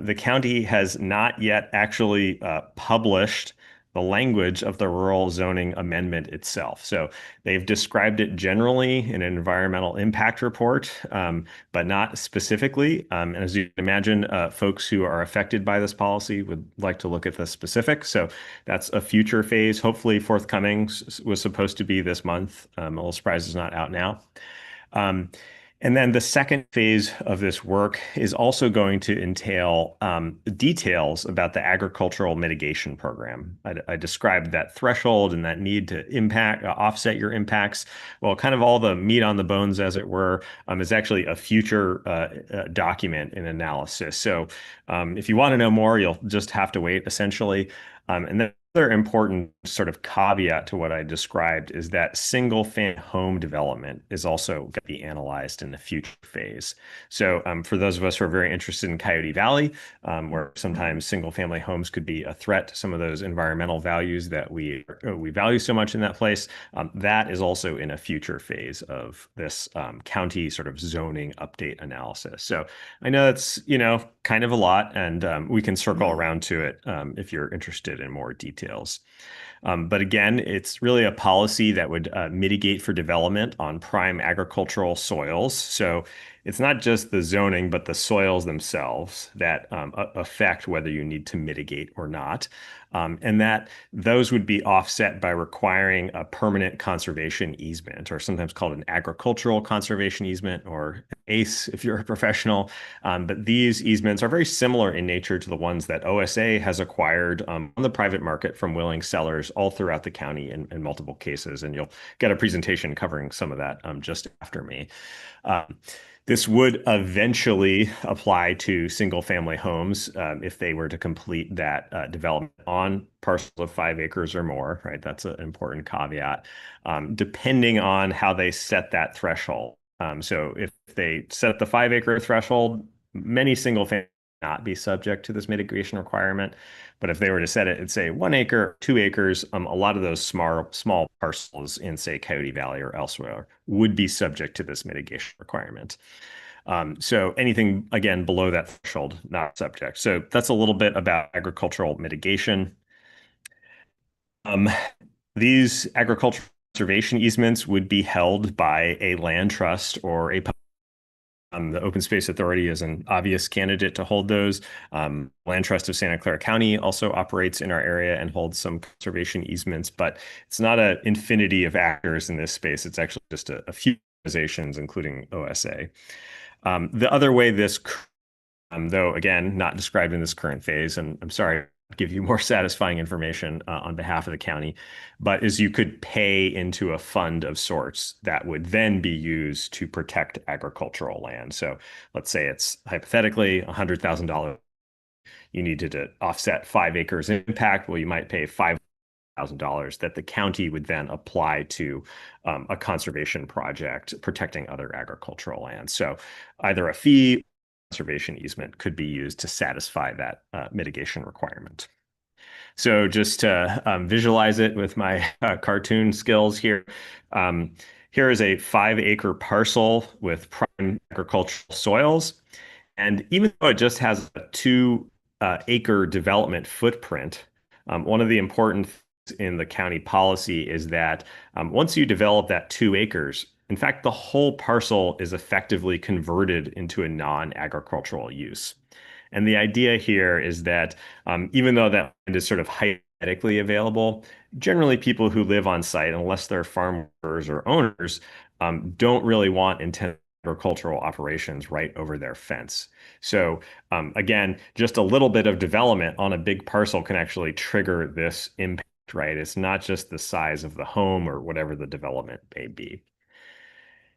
The county has not yet actually published the language of the rural zoning amendment itself. So they've described it generally in an environmental impact report, but not specifically. And as you can imagine, folks who are affected by this policy would like to look at the specifics. So that's a future phase, hopefully forthcoming, was supposed to be this month. A little surprised it's not out now. Um, and then the second phase of this work is also going to entail details about the agricultural mitigation program. I described that threshold and that need to offset your impacts. Well, kind of all the meat on the bones, as it were, is actually a future document in analysis. So if you want to know more, you'll just have to wait, essentially. And then another important sort of caveat to what I described is that single family home development is also going to be analyzed in the future phase. So for those of us who are very interested in Coyote Valley, where sometimes single family homes could be a threat to some of those environmental values that we value so much in that place, that is also in a future phase of this county sort of zoning update analysis. So I know it's, kind of a lot, and we can circle around to it if you're interested in more details. But again, it's really a policy that would mitigate for development on prime agricultural soils. So it's not just the zoning, but the soils themselves that affect whether you need to mitigate or not. And that those would be offset by requiring a permanent conservation easement, or sometimes called an agricultural conservation easement, or ACE if you're a professional. But these easements are very similar in nature to the ones that OSA has acquired on the private market from willing sellers all throughout the county in multiple cases. And you'll get a presentation covering some of that just after me. This would eventually apply to single family homes if they were to complete that development on parcels of 5 acres or more, right? That's an important caveat, depending on how they set that threshold. So if they set the 5 acre threshold, many single families not be subject to this mitigation requirement. But if they were to set it at, say, 1 acre, 2 acres, a lot of those small parcels in, say, Coyote Valley or elsewhere would be subject to this mitigation requirement. So anything, again, below that threshold, not subject. So that's a little bit about agricultural mitigation. Um, these agricultural conservation easements would be held by a land trust or a the Open Space Authority is an obvious candidate to hold those. Land Trust of Santa Clara County also operates in our area and holds some conservation easements, but it's not an infinity of actors in this space. It's actually just a few organizations, including OSA. The other way this, though, again, not described in this current phase, and I'm sorry, give you more satisfying information on behalf of the county, but is you could pay into a fund of sorts that would then be used to protect agricultural land. So let's say it's hypothetically $100,000. You needed to offset 5 acres impact. Well, you might pay $5,000 that the county would then apply to a conservation project protecting other agricultural land. So either a fee conservation easement could be used to satisfy that mitigation requirement. So just to visualize it with my cartoon skills here, here is a 5 acre parcel with prime agricultural soils. And even though it just has a 2 acre development footprint, one of the important things in the county policy is that once you develop that 2 acres, in fact, the whole parcel is effectively converted into a non-agricultural use. And the idea here is that even though that land is sort of hypothetically available, generally people who live on site, unless they're farm workers or owners, don't really want intense agricultural operations right over their fence. So again, just a little bit of development on a big parcel can actually trigger this impact, right? It's not just the size of the home or whatever the development may be.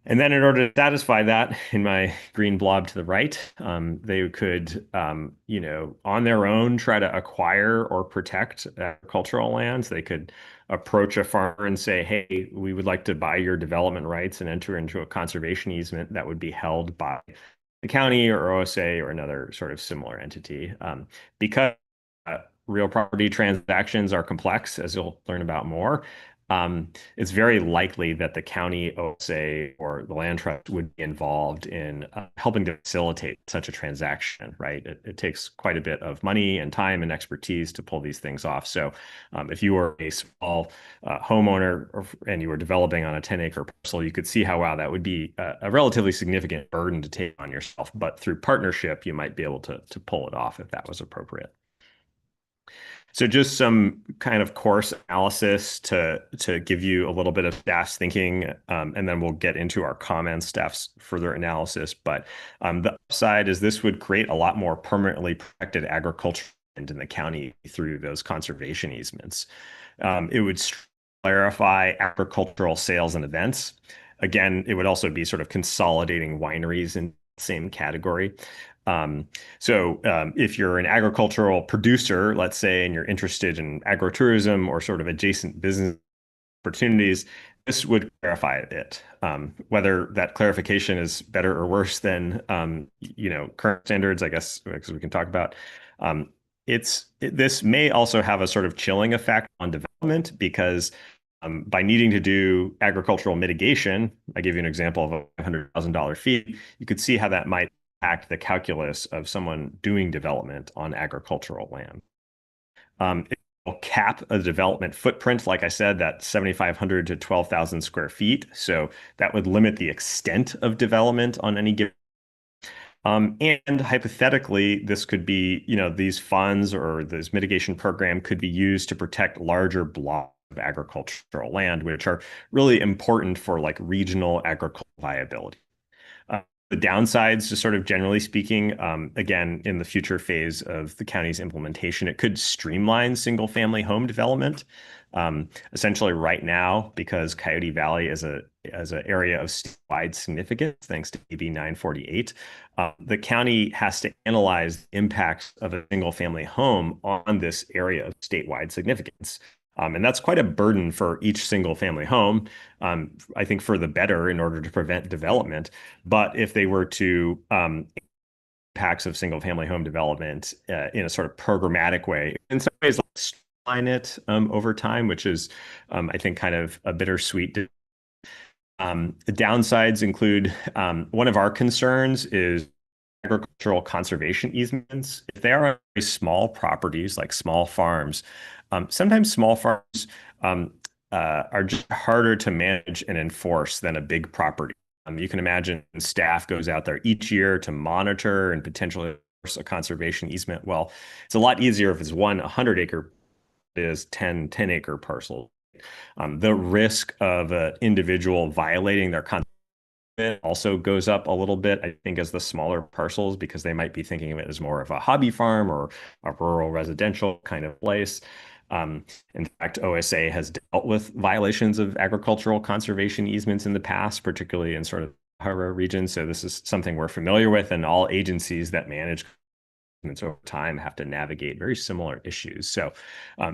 And then in order to satisfy that, in my green blob to the right, they could, on their own try to acquire or protect agricultural lands. They could approach a farmer and say, hey, we would like to buy your development rights and enter into a conservation easement that would be held by the county or OSA or another sort of similar entity. Because real property transactions are complex, as you'll learn about more, it's very likely that the county OSA or the land trust would be involved in helping to facilitate such a transaction, right? It takes quite a bit of money and time and expertise to pull these things off. So if you were a small homeowner and you were developing on a 10-acre parcel, you could see how, wow, that would be a relatively significant burden to take on yourself. But through partnership, you might be able to pull it off if that was appropriate. So just some kind of course analysis to give you a little bit of staff's thinking, and then we'll get into our comments, staff's further analysis. But the upside is this would create a lot more permanently protected agriculture in the county through those conservation easements. It would clarify agricultural sales and events. Again, it would also be sort of consolidating wineries in the same category. If you're an agricultural producer, let's say, and you're interested in agritourism or sort of adjacent business opportunities, this would clarify it. Whether that clarification is better or worse than current standards, I guess, because we can talk about. This may also have a sort of chilling effect on development because by needing to do agricultural mitigation, I give you an example of a $500,000 fee, you could see how that might impact the calculus of someone doing development on agricultural land. It will cap a development footprint, like I said, that 7,500 to 12,000 square feet. So that would limit the extent of development on any given. And hypothetically, this could be, these funds or this mitigation program could be used to protect larger blocks of agricultural land, which are really important for like regional agricultural viability. The downsides, just sort of generally speaking, again, in the future phase of the county's implementation, it could streamline single family home development. Essentially right now, because Coyote Valley is an area of statewide significance, thanks to AB 948, the county has to analyze the impacts of a single family home on this area of statewide significance. And that's quite a burden for each single family home, I think for the better in order to prevent development. But if they were to impacts of single family home development in a sort of programmatic way, in some ways, like streamline it over time, which is, I think, kind of a bittersweet. The downsides include one of our concerns is agricultural conservation easements. If they are on very small properties, like small farms, sometimes small farms are just harder to manage and enforce than a big property. You can imagine staff goes out there each year to monitor and potentially enforce a conservation easement. Well, it's a lot easier if it's 100-acre is 10-acre parcel. The risk of an individual violating their conservation also goes up a little bit, I think, as the smaller parcels, because they might be thinking of it as more of a hobby farm or a rural residential kind of place. In fact, OSA has dealt with violations of agricultural conservation easements in the past, particularly in sort of Sahara region. So this is something we're familiar with, and all agencies that manage easements over time have to navigate very similar issues. So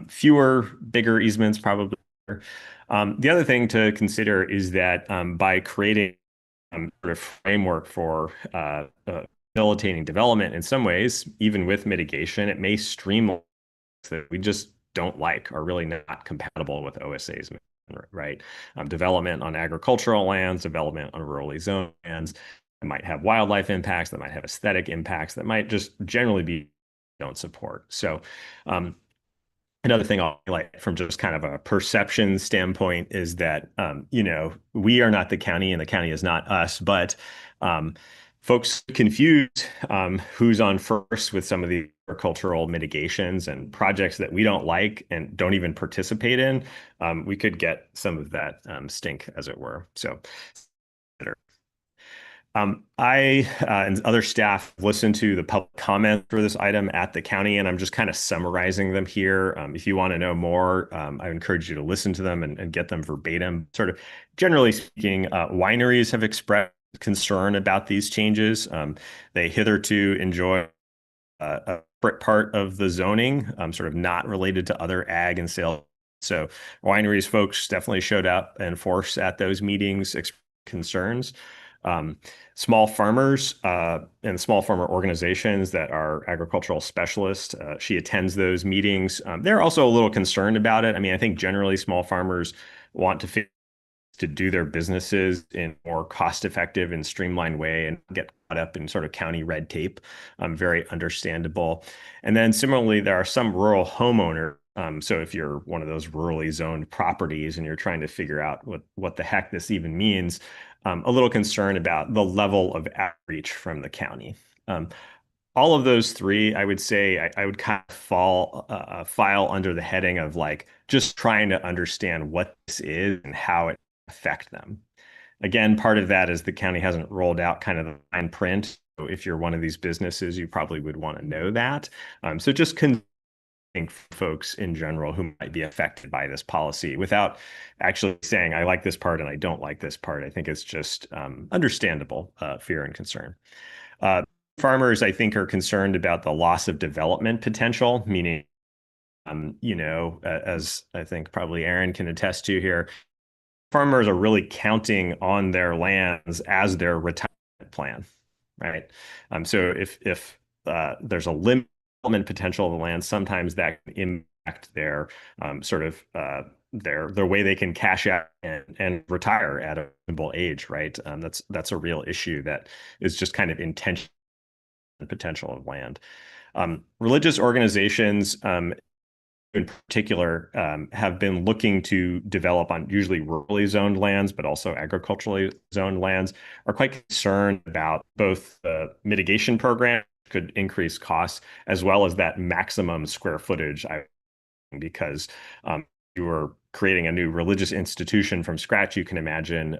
fewer, bigger easements probably. The other thing to consider is that by creating sort of framework for facilitating development in some ways, even with mitigation, it may streamline that we just don't like, are really not compatible with OSA's, right? Development on agricultural lands, development on rurally zoned lands that might have wildlife impacts, that might have aesthetic impacts, that might just generally be don't support. So another thing I'll highlight from just kind of a perception standpoint is that, we are not the county and the county is not us, but folks confuse who's on first with some of the agricultural mitigations and projects that we don't like and don't even participate in. We could get some of that stink, as it were. So I and other staff listened to the public comment for this item at the county, and I'm just kind of summarizing them here. If you want to know more, I encourage you to listen to them and get them verbatim. Sort of generally speaking, wineries have expressed concern about these changes. They hitherto enjoy a part of the zoning, sort of not related to other ag and sales. So wineries folks definitely showed up and force at those meetings, expressed concerns. Um, Small farmers and small farmer organizations that are agricultural specialists. She attends those meetings. They're also a little concerned about it. I mean, I think generally small farmers want to do their businesses in a more cost-effective and streamlined way and get caught up in sort of county red tape. Very understandable. And then similarly, there are some rural homeowners. So if you're one of those rurally zoned properties and you're trying to figure out what the heck this even means, a little concerned about the level of outreach from the county. Um, all of those three, I would say I would kind of file under the heading of like just trying to understand what this is and how it affect them. Again, part of that is the county hasn't rolled out kind of the fine print. So if you're one of these businesses, you probably would want to know that. So just think folks in general who might be affected by this policy without actually saying, I like this part and I don't like this part. I think it's just understandable fear and concern. Uh, Farmers, I think, are concerned about the loss of development potential, meaning, as I think probably Aaron can attest to here, farmers are really counting on their lands as their retirement plan, right? So if there's a limit development potential of the land, sometimes that can impact their sort of their way they can cash out and retire at a reasonable age, right? That's a real issue that is just kind of intentional potential of land. Religious organizations, in particular, have been looking to develop on usually rurally zoned lands, but also agriculturally zoned lands, are quite concerned about both the mitigation program could increase costs as well as that maximum square footage, because you were creating a new religious institution from scratch, you can imagine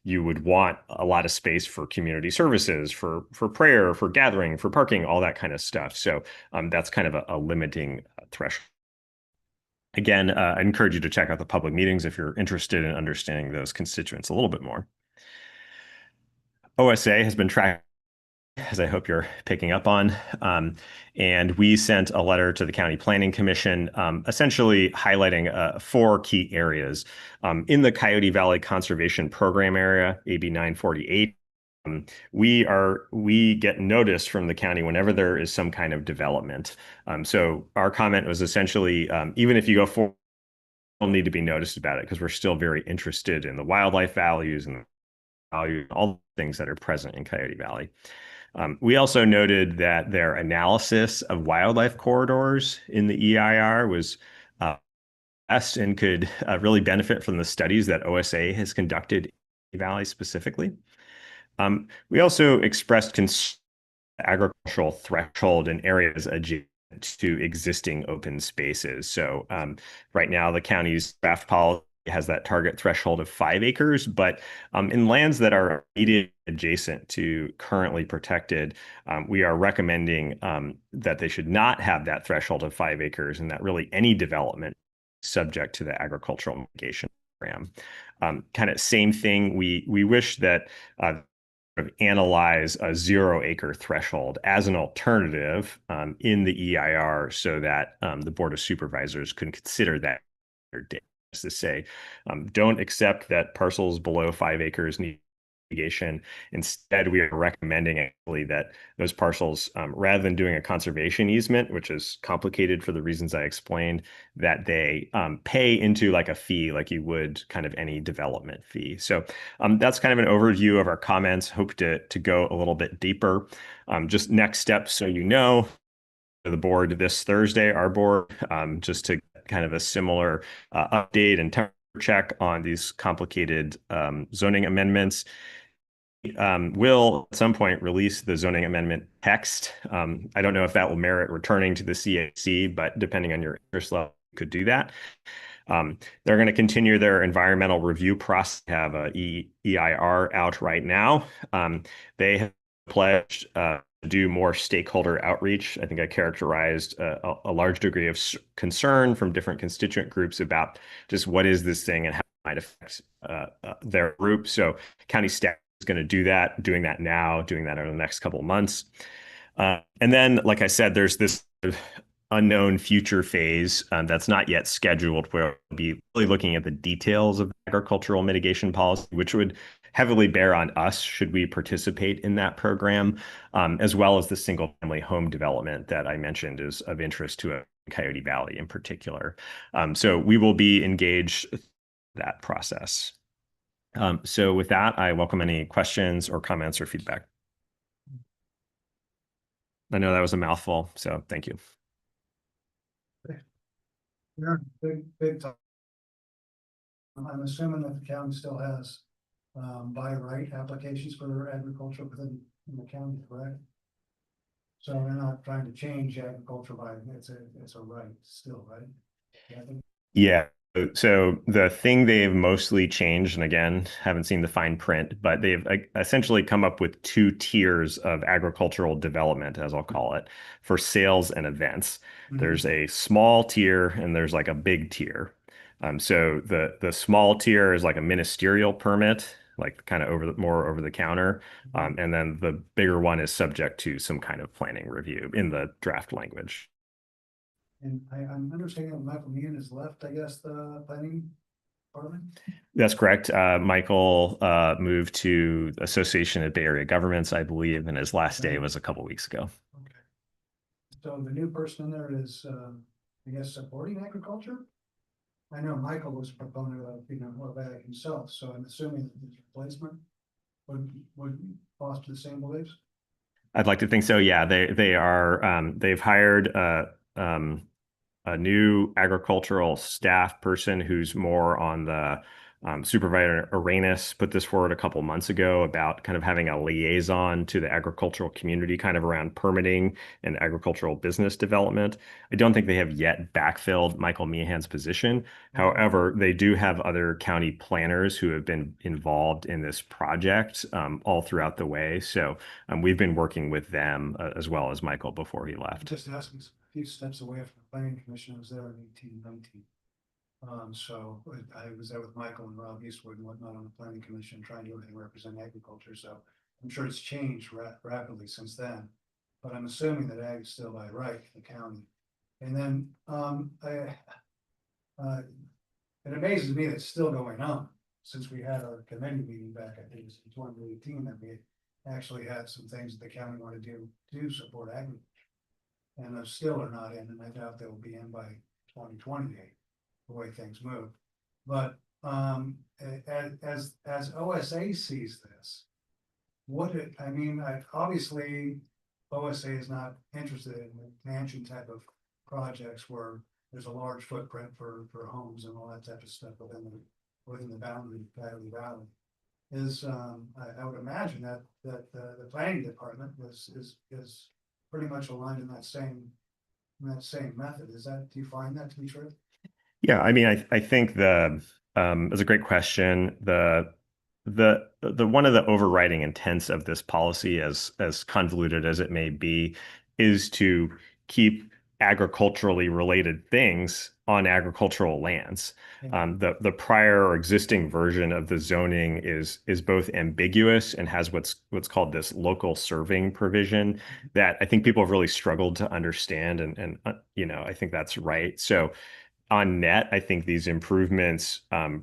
you would want a lot of space for community services, for prayer, for gathering, for parking, all that kind of stuff. So that's kind of a limiting threshold. Again, I encourage you to check out the public meetings if you're interested in understanding those constituents a little bit more. OSA has been tracking, as I hope you're picking up on. And we sent a letter to the County Planning Commission, essentially highlighting 4 key areas. In the Coyote Valley Conservation Program area, AB 948, we get notice from the county whenever there is some kind of development. So our comment was essentially, even if you go forward, don't need to be noticed about it because we're still very interested in the wildlife values and all the things that are present in Coyote Valley. We also noted that their analysis of wildlife corridors in the EIR was best and could really benefit from the studies that OSA has conducted in the Valley specifically. We also expressed concern agricultural threshold in areas adjacent to existing open spaces. So right now, the county's draft policy has that target threshold of 5 acres, but in lands that are immediately adjacent to currently protected, we are recommending that they should not have that threshold of 5 acres and that really any development subject to the agricultural mitigation program. Kind of same thing, we wish that analyze a 0-acre threshold as an alternative in the EIR so that the Board of Supervisors can consider that. To say, don't accept that parcels below 5 acres need mitigation. Instead, we are recommending actually that those parcels, rather than doing a conservation easement, which is complicated for the reasons I explained, that they pay into like a fee, like you would kind of any development fee. So that's kind of an overview of our comments. Hope to go a little bit deeper. Just next steps, so you know, the board this Thursday, our board, just to kind of a similar update and temperature check on these complicated zoning amendments. Will at some point release the zoning amendment text. I don't know if that will merit returning to the CAC, but depending on your interest level, you could do that. They're going to continue their environmental review process, have a EIR out right now. They have pledged do more stakeholder outreach. I think I characterized a large degree of concern from different constituent groups about just what is this thing and how it might affect their group. So county staff is going to do that, doing that now, doing that over the next couple of months. And then, like I said, there's this unknown future phase that's not yet scheduled where we'll be really looking at the details of agricultural mitigation policy, which would heavily bear on us should we participate in that program, as well as the single family home development that I mentioned is of interest to Coyote Valley in particular. So we will be engaged in that process. So with that, I welcome any questions or comments or feedback. I know that was a mouthful, so thank you. Yeah, big time. I'm assuming that the county still has by right applications for agriculture within the county, correct? So they're not trying to change agriculture by, it's a right still, right? Yeah, Yeah. So the thing they've mostly changed, and again, haven't seen the fine print, but they've essentially come up with two tiers of agricultural development, as I'll call it, for sales and events. There's a small tier and there's like a big tier. So the small tier is like a ministerial permit, like kind of more over the counter. And then the bigger one is subject to some kind of planning review in the draft language. And I'm understanding that Michael Meehan has left, I guess, the planning department. That's correct. Michael moved to Association of Bay Area Governments, I believe, and his last day was a couple weeks ago. Okay. So the new person in there is, I guess, supporting agriculture? I know Michael was a proponent of, more of ag himself, so I'm assuming that his replacement would foster the same beliefs. I'd like to think so. Yeah, they are. They've hired a new agricultural staff person who's more on the Supervisor Arenas put this forward a couple months ago about kind of having a liaison to the agricultural community, kind of around permitting and agricultural business development. I don't think they have yet backfilled Michael Meehan's position. However, they do have other county planners who have been involved in this project all throughout the way. So we've been working with them as well as Michael before he left. Just asking a few steps away from the planning commission. I was there in 1819. So I was there with Michael and Rob Eastwood and whatnot on the planning commission, trying to represent agriculture. So I'm sure it's changed rapidly since then. But I'm assuming that ag is still by right in the county. And then it amazes me that it's still going on since we had our committee meeting back, I think it was in 2018, that we actually had some things that the county wanted to do to support agriculture. And those still are not in, and I doubt they will be in by 2028, the way things move. But as OSA sees this, obviously OSA is not interested in mansion type of projects where there's a large footprint for homes and all that type of stuff within the boundary of Coyote Valley. I would imagine that the planning department is pretty much aligned in that same method. Do you find that to be true? Yeah, I mean, I think it's a great question. The one of the overriding intents of this policy, as convoluted as it may be, is to keep agriculturally related things on agricultural lands. The prior or existing version of the zoning is both ambiguous and has what's called this local serving provision that I think people have really struggled to understand, and I think that's right. So on net, I think these improvements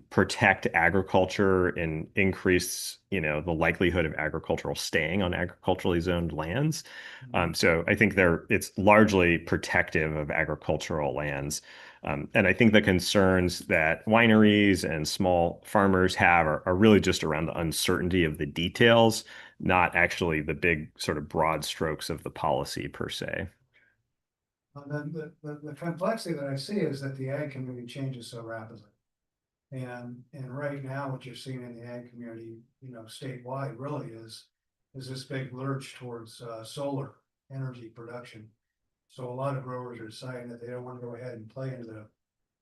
protect agriculture and increase, the likelihood of agricultural staying on agriculturally zoned lands. So I think it's largely protective of agricultural lands. And I think the concerns that wineries and small farmers have are really just around the uncertainty of the details, not actually the big sort of broad strokes of the policy per se. Then the complexity that I see is that the ag community changes so rapidly. And right now, what you're seeing in the ag community, statewide really is this big lurch towards solar energy production. So a lot of growers are deciding that they don't want to go ahead and play into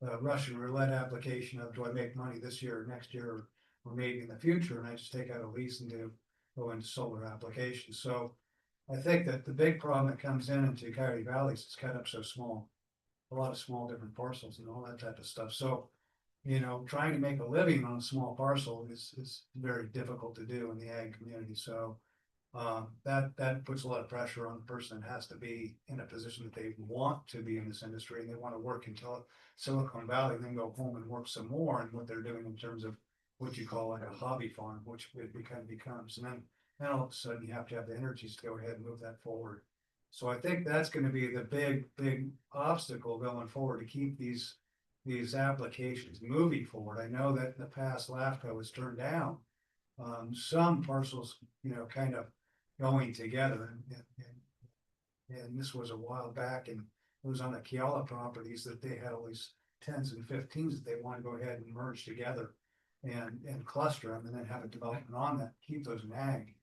the Russian roulette application of, do I make money this year or next year or maybe in the future, and I just take out a lease and go into solar applications. So I think that the big problem that comes into Coyote Valley is it's cut up so small, a lot of small different parcels and all that type of stuff. So, trying to make a living on a small parcel is very difficult to do in the ag community. So that puts a lot of pressure on the person that has to be in a position that they want to be in this industry and they want to work until Silicon Valley, then go home and work some more. And what they're doing in terms of what you call like a hobby farm, which it becomes, and then all of a sudden you have to have the energies to go ahead and move that forward. So I think that's gonna be the big obstacle going forward to keep these applications moving forward. I know that in the past, LAFCO was turned down. Some parcels, kind of going together and this was a while back and it was on the Kiala properties that they had all these tens and fifteens that they want to go ahead and merge together and cluster them and then have a development on that, keep those in ag.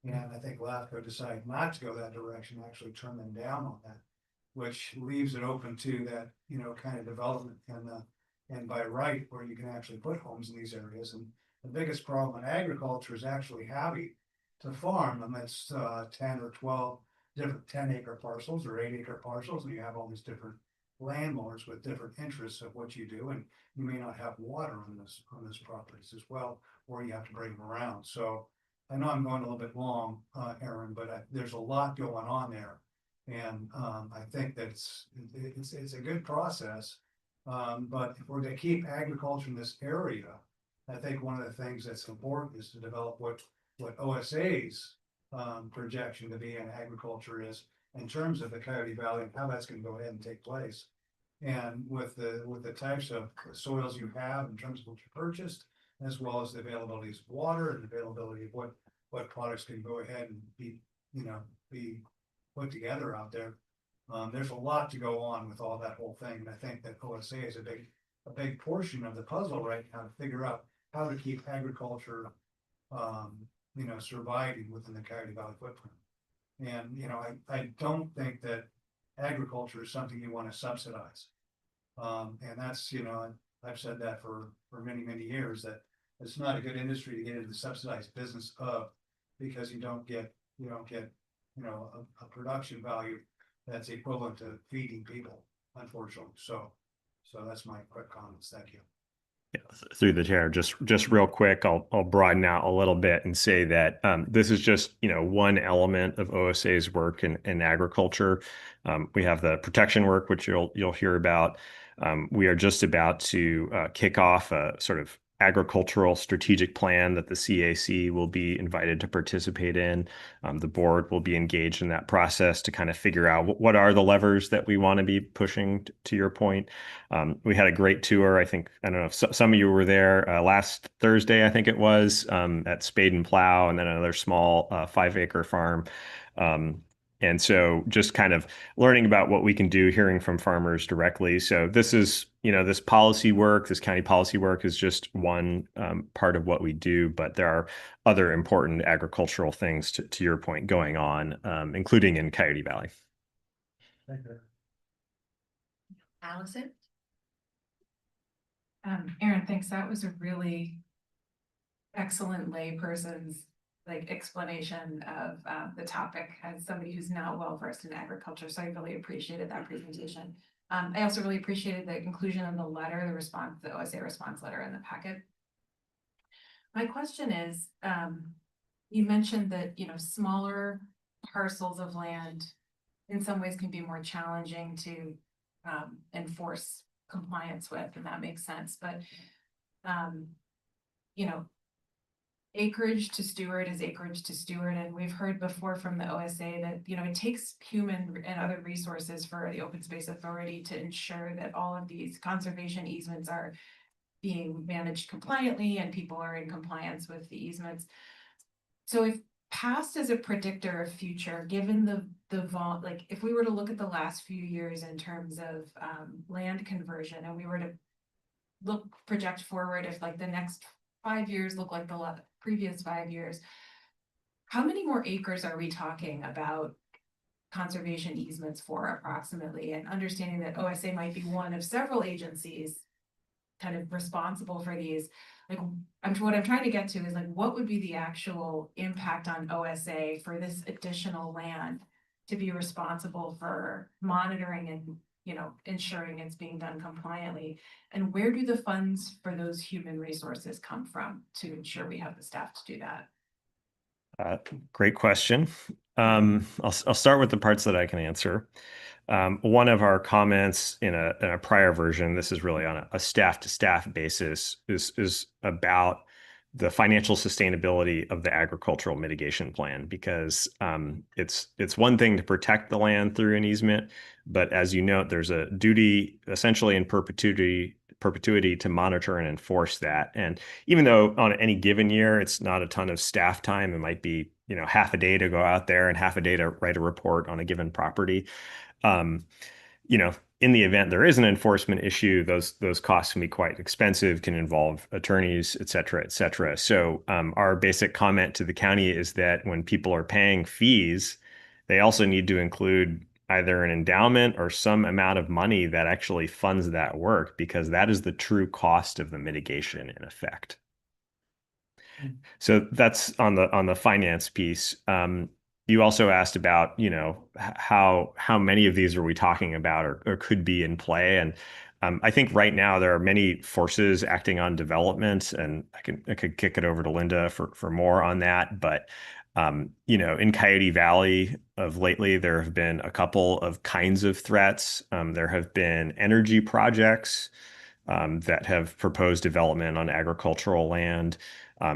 And I think LAFCO decided not to go that direction, actually turn them down on that, which leaves it open to that, kind of development and by right where you can actually put homes in these areas. And the biggest problem in agriculture is actually having to farm amidst 10 or 12 different 10-acre parcels or 8-acre parcels, and you have all these different landlords with different interests of what you do, and you may not have water on those properties as well, or you have to bring them around. So I know I'm going a little bit long, Aaron, but there's a lot going on there. And I think that it's a good process. But if we're to keep agriculture in this area, I think one of the things that's important is to develop what OSA's projection to be in agriculture is in terms of the Coyote Valley and how that's going to go ahead and take place. And with the types of soils you have in terms of what you purchased, as well as the availability of water and availability of what products can go ahead and be put together out there. There's a lot to go on with all that whole thing. And I think that OSA is a big portion of the puzzle right now to figure out how to keep agriculture, surviving within the Coyote Valley footprint. And, I don't think that agriculture is something you want to subsidize. And that's, I've said that for many, many years, that it's not a good industry to get into the subsidized business of, because you don't get, a production value that's equivalent to feeding people, unfortunately. So that's my quick comments. Thank you. Yeah, through the chair, just real quick, I'll broaden out a little bit and say that this is just one element of OSA's work in agriculture. We have the protection work, which you'll hear about. We are just about to kick off a sort of agricultural strategic plan that the CAC will be invited to participate in. The board will be engaged in that process to kind of figure out what are the levers that we want to be pushing, to your point. We had a great tour. I don't know if some of you were there last Thursday, I think it was, at Spade and Plow, and then another small 5-acre farm. And so just kind of learning about what we can do, hearing from farmers directly. So this is, this policy work, this county policy work is just one part of what we do, but there are other important agricultural things, to your point, going on, including in Coyote Valley. Thank you. Allison? Aaron, thanks. That was a really excellent layperson's explanation of the topic as somebody who's not well versed in agriculture. So I really appreciated that presentation. I also really appreciated the inclusion of the letter, the OSA response letter in the packet. My question is, you mentioned that, smaller parcels of land in some ways can be more challenging to enforce compliance with, and that makes sense. But, acreage to steward is acreage to steward. And we've heard before from the OSA that, it takes human and other resources for the Open Space Authority to ensure that all of these conservation easements are being managed compliantly and people are in compliance with the easements. So if past is a predictor of future, given if we were to look at the last few years in terms of land conversion, and we were to project forward, if the next 5 years look like the previous 5 years, how many more acres are we talking about conservation easements for approximately? And understanding that OSA might be one of several agencies kind of responsible for these, what I'm trying to get to is what would be the actual impact on OSA for this additional land to be responsible for monitoring and ensuring it's being done compliantly, and where do the funds for those human resources come from to ensure we have the staff to do that? Great question. I'll start with the parts that I can answer. One of our comments in a prior version, this is really on a staff to staff basis, is about the financial sustainability of the agricultural mitigation plan, because it's one thing to protect the land through an easement, but as you note, there's a duty essentially in perpetuity to monitor and enforce that. And even though on any given year it's not a ton of staff time, it might be, you know, half a day to go out there and half a day to write a report on a given property. Um, you know, in the event there is an enforcement issue, those costs can be quite expensive, can involve attorneys, et cetera, et cetera. So our basic comment to the county is that when people are paying fees, they also need to include either an endowment or some amount of money that actually funds that work, because that is the true cost of the mitigation in effect. So that's on the finance piece. You also asked about, you know, how many of these are we talking about or could be in play, and I think right now there are many forces acting on development, and I could kick it over to Linda for more on that. But you know, in Coyote Valley of lately, there have been a couple of kinds of threats. There have been energy projects that have proposed development on agricultural land.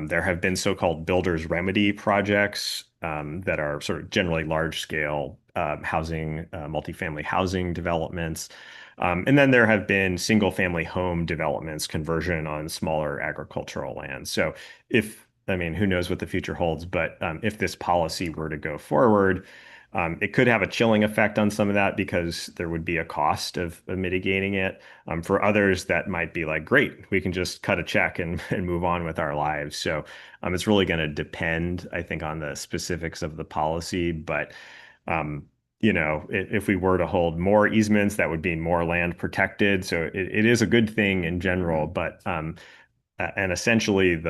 There have been so-called builders remedy projects that are sort of generally large-scale housing, multifamily housing developments. And then there have been single-family home developments, conversion on smaller agricultural land. So I mean, who knows what the future holds, but if this policy were to go forward, it could have a chilling effect on some of that because there would be a cost of mitigating it. For others, that might be like, great, we can just cut a check and move on with our lives. So it's really going to depend, I think, on the specifics of the policy. But you know, if we were to hold more easements, that would be more land protected. So it is a good thing in general, but and essentially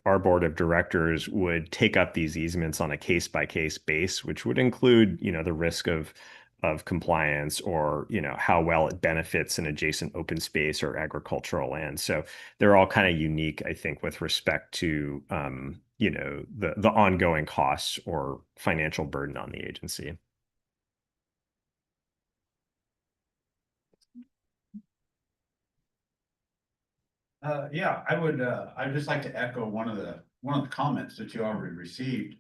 our board of directors would take up these easements on a case by case base, which would include, you know, the risk of compliance, or, you know, how well it benefits an adjacent open space or agricultural land. So they're all kind of unique, I think, with respect to you know, the ongoing costs or financial burden on the agency. Yeah, I'd just like to echo one of the comments that you already received.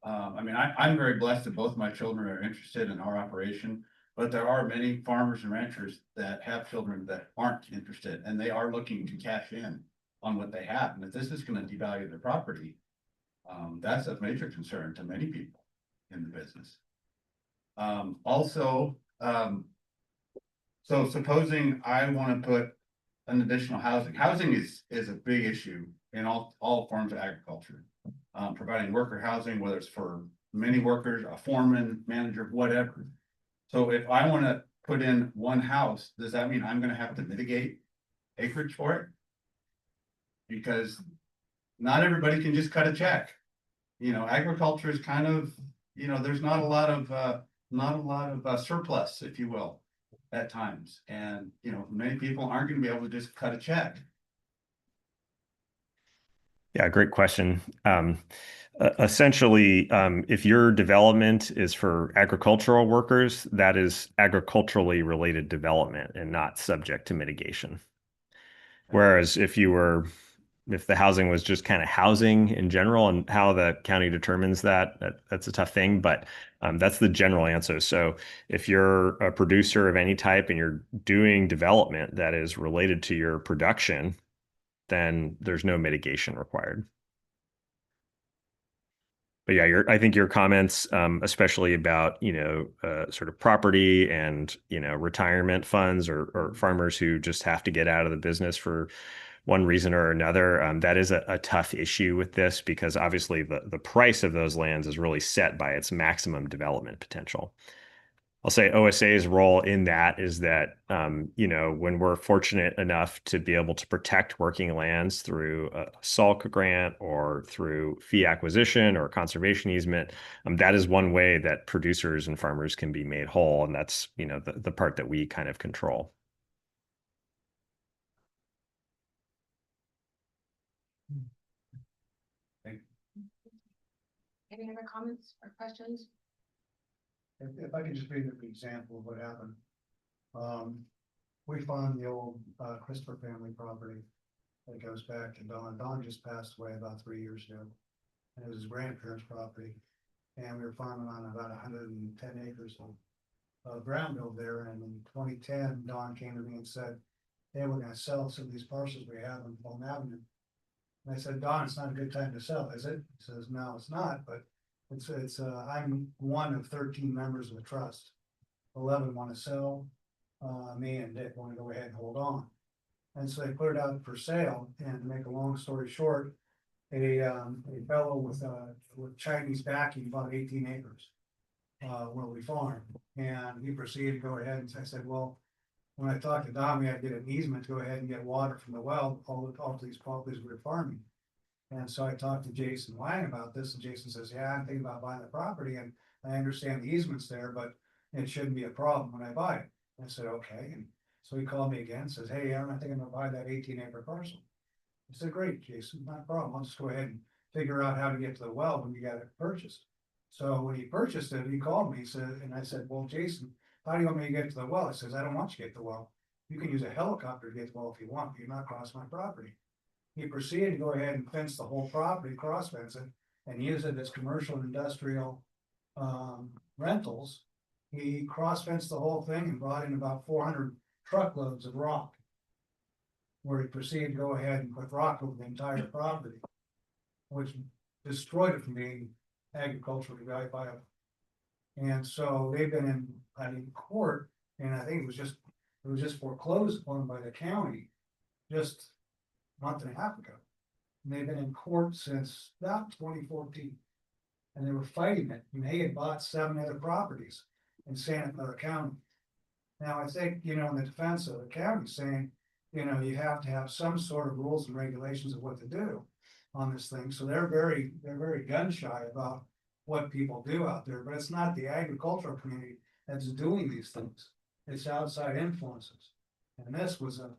I mean, I'm very blessed that both my children are interested in our operation, but there are many farmers and ranchers that have children that aren't interested, and they are looking to cash in on what they have. And if this is going to devalue their property, that's a major concern to many people in the business. Also, so supposing I want to put an additional housing. Housing is a big issue in all forms of agriculture. Providing worker housing, whether it's for many workers, a foreman, manager, whatever. So if I want to put in one house, does that mean I'm going to have to mitigate acreage for it? Because not everybody can just cut a check. You know, agriculture is kind of, you know, there's not a lot of surplus, if you will, at times. And, you know, many people aren't going to be able to just cut a check. Yeah, great question. Essentially, if your development is for agricultural workers, that is agriculturally related development and not subject to mitigation. Whereas if the housing was just kind of housing in general, and how the county determines that's a tough thing, but that's the general answer. So if you're a producer of any type and you're doing development that is related to your production, then there's no mitigation required. But yeah, I think your comments, especially about, you know, sort of property and, you know, retirement funds, or farmers who just have to get out of the business for one reason or another, that is a tough issue with this, because obviously the price of those lands is really set by its maximum development potential. I'll say OSA's role in that is that, you know, when we're fortunate enough to be able to protect working lands through a SALC grant or through fee acquisition or conservation easement, that is one way that producers and farmers can be made whole. And that's, you know, the part that we kind of control. Any other comments or questions? If I could just read an example of what happened. We found the old Christopher family property. That goes back to Don. Don just passed away about 3 years ago. And it was his grandparents' property. And we were farming on about 110 acres of ground over there. And in 2010, Don came to me and said, hey, we're gonna sell some of these parcels we have on Plum Avenue. And I said, Don, it's not a good time to sell, is it? He says, no, it's not, but I'm one of 13 members of the trust. 11 want to sell, me and Dick want to go ahead and hold on. And so they put it out for sale, and to make a long story short, a fellow with Chinese backing bought 18 acres. Where we farm, and he proceeded to go ahead, and I said, well, when I talked to Don, we had to get an easement to go ahead and get water from the well, all these properties we were farming. And so I talked to Jason Lang about this, and Jason says, yeah, I'm thinking about buying the property, and I understand the easement's there, but it shouldn't be a problem when I buy it. I said, okay, and so he called me again, says, hey, Aaron, I think I'm gonna buy that 18-acre parcel. I said, great, Jason, not a problem, I'll just go ahead and figure out how to get to the well when you got it purchased. So when he purchased it, he called me, he said, and I said, well, Jason, how do you want me to get to the well? He says, I don't want you to get to the well. You can use a helicopter to get to the well if you want, but you're not crossing my property. He proceeded to go ahead and fence the whole property, cross fence it, and use it as commercial and industrial rentals. He cross fenced the whole thing and brought in about 400 truckloads of rock, where he proceeded to go ahead and put rock over the entire property, which destroyed it from being agriculturally viable. And so they've been in court, and I think it was just foreclosed upon by the county just a month and a half ago. And they've been in court since about 2014. And they were fighting it, and they had bought 7 other properties in Santa Clara County. Now, I think, in the defense of the county saying, you have to have some sort of rules and regulations of what to do on this thing. So they're very gun shy about what people do out there, but it's not the agricultural community that's doing these things. It's outside influences. And this was a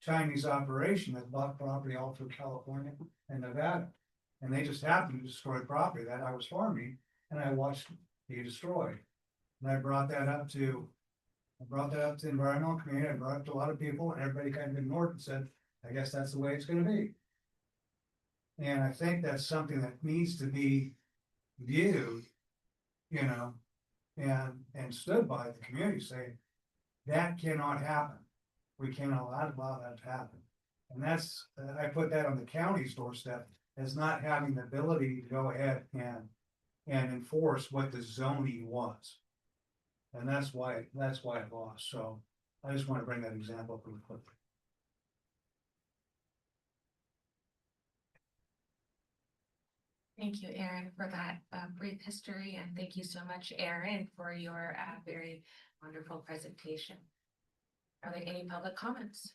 Chinese operation that bought property all through California and Nevada. And they just happened to destroy property that I was farming, and I watched it be destroyed. And I brought that up to the environmental community. I brought it up to a lot of people, and everybody kind of ignored it and said, I guess that's the way it's gonna be. And I think that's something that needs to be viewed, and stood by the community saying, that cannot happen. We cannot allow that to happen. And that's, I put that on the county's doorstep as not having the ability to go ahead and enforce what the zoning was. And that's why it lost. So I just want to bring that example up really quickly. Thank you, Aaron, for that brief history, and thank you so much, Aaron, for your very wonderful presentation. Are there any public comments?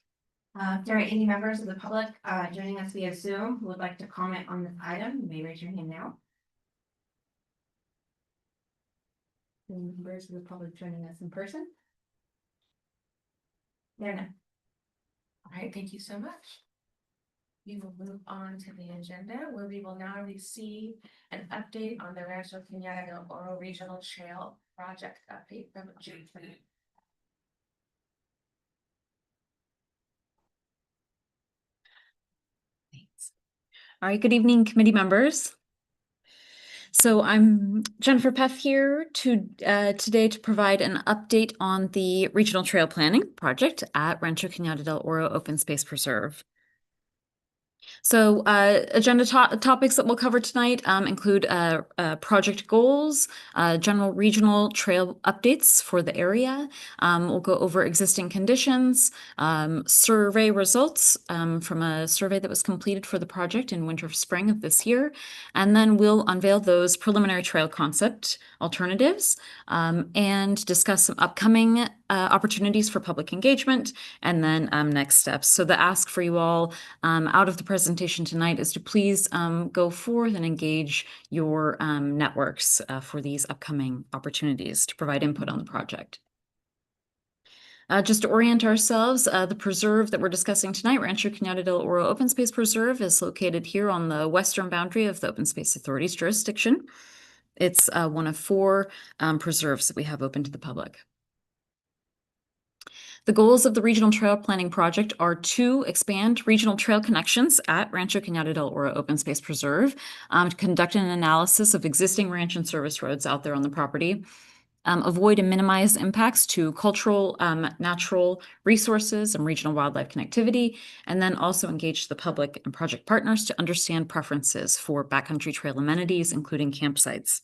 If there are any members of the public joining us via Zoom who would like to comment on this item, you may raise your hand now. Any members of the public joining us in person? There are none. All right, thank you so much. We will move on to the agenda, where we will now receive an update on the Rancho Cañada del Oro Regional Trail Project update from June 20. All right, good evening, committee members. So I'm Jennifer Peff here today to provide an update on the Regional Trail Planning Project at Rancho Cañada del Oro Open Space Preserve. So agenda topics that we'll cover tonight include project goals, general regional trail updates for the area. We'll go over existing conditions, survey results from a survey that was completed for the project in winter spring of this year. And then we'll unveil those preliminary trail concept alternatives and discuss some upcoming opportunities for public engagement, and then next steps. So the ask for you all out of the presentation tonight is to please go forth and engage your networks for these upcoming opportunities to provide input on the project. Just to orient ourselves, the preserve that we're discussing tonight, Rancho Cañada del Oro Open Space Preserve, is located here on the western boundary of the Open Space Authority's jurisdiction. It's one of 4 preserves that we have open to the public. The goals of the Regional Trail Planning Project are to expand regional trail connections at Rancho Cañada del Oro Open Space Preserve, to conduct an analysis of existing ranch and service roads out there on the property, avoid and minimize impacts to cultural, natural resources and regional wildlife connectivity, and then also engage the public and project partners to understand preferences for backcountry trail amenities, including campsites.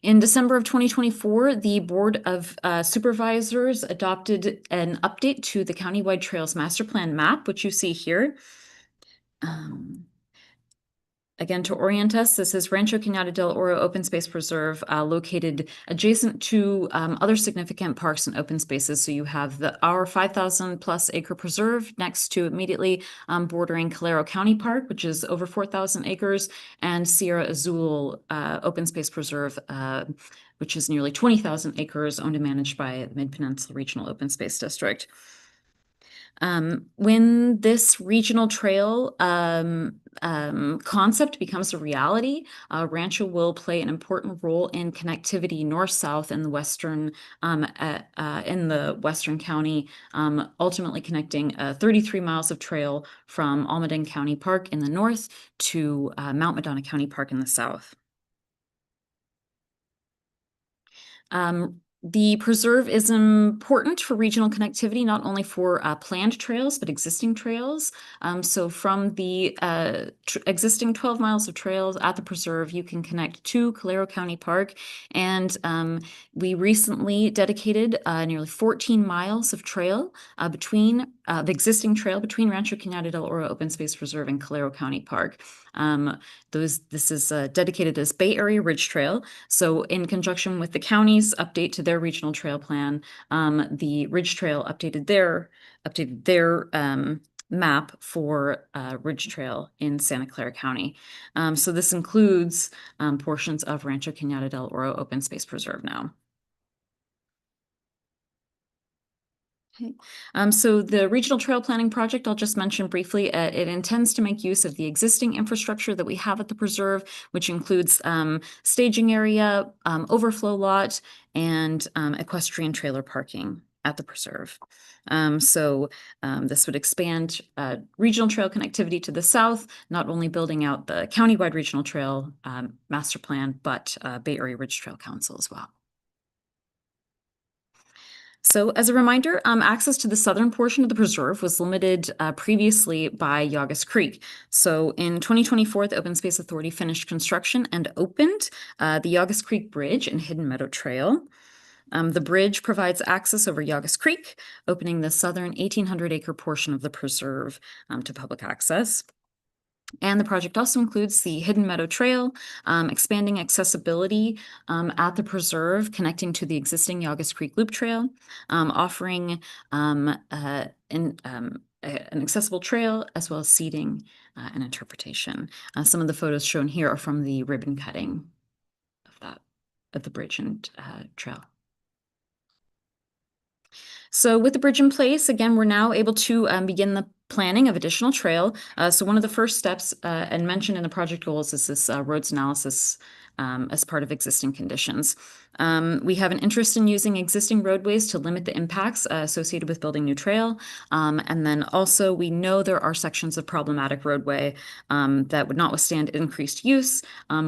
In December of 2024, the Board of Supervisors adopted an update to the Countywide Trails Master Plan map, which you see here. Again, to orient us, this is Rancho Cañada del Oro Open Space Preserve, located adjacent to other significant parks and open spaces. So you have our 5,000 plus acre preserve next to immediately bordering Calero County Park, which is over 4,000 acres, and Sierra Azul Open Space Preserve, which is nearly 20,000 acres, owned and managed by the Mid-Peninsula Regional Open Space District. When this regional trail concept becomes a reality, Rancho will play an important role in connectivity north-south in the western county, ultimately connecting 33 miles of trail from Almaden County Park in the north to Mount Madonna County Park in the south. The preserve is important for regional connectivity, not only for planned trails, but existing trails. So from the existing 12 miles of trails at the preserve, you can connect to Calero County Park. And we recently dedicated nearly 14 miles of trail between the existing trail between Rancho Cañada del Oro Open Space Preserve and Calero County Park. This is dedicated as Bay Area Ridge Trail. So in conjunction with the county's update to their regional trail plan, the Ridge Trail updated their map for Ridge Trail in Santa Clara County. So this includes portions of Rancho Cañada del Oro Open Space Preserve now. Okay. So the Regional Trail Planning Project, I'll just mention briefly, it intends to make use of the existing infrastructure that we have at the preserve, which includes staging area, overflow lot, and equestrian trailer parking at the preserve. This would expand regional trail connectivity to the south, not only building out the countywide regional trail master plan, but Bay Area Ridge Trail Council as well. So as a reminder, access to the southern portion of the preserve was limited previously by Yaugus Creek. So in 2024, the Open Space Authority finished construction and opened the Yaugus Creek Bridge and Hidden Meadow Trail. The bridge provides access over Yaugus Creek, opening the southern 1,800-acre portion of the preserve to public access. And the project also includes the Hidden Meadow Trail, expanding accessibility at the preserve, connecting to the existing Yaugus Creek Loop Trail, offering an accessible trail as well as seating and interpretation. Some of the photos shown here are from the ribbon cutting of the bridge and trail. So with the bridge in place, again, we're now able to begin the planning of additional trail. So one of the first steps and mentioned in the project goals is this roads analysis as part of existing conditions. We have an interest in using existing roadways to limit the impacts associated with building new trail. And then also we know there are sections of problematic roadway that would not withstand increased use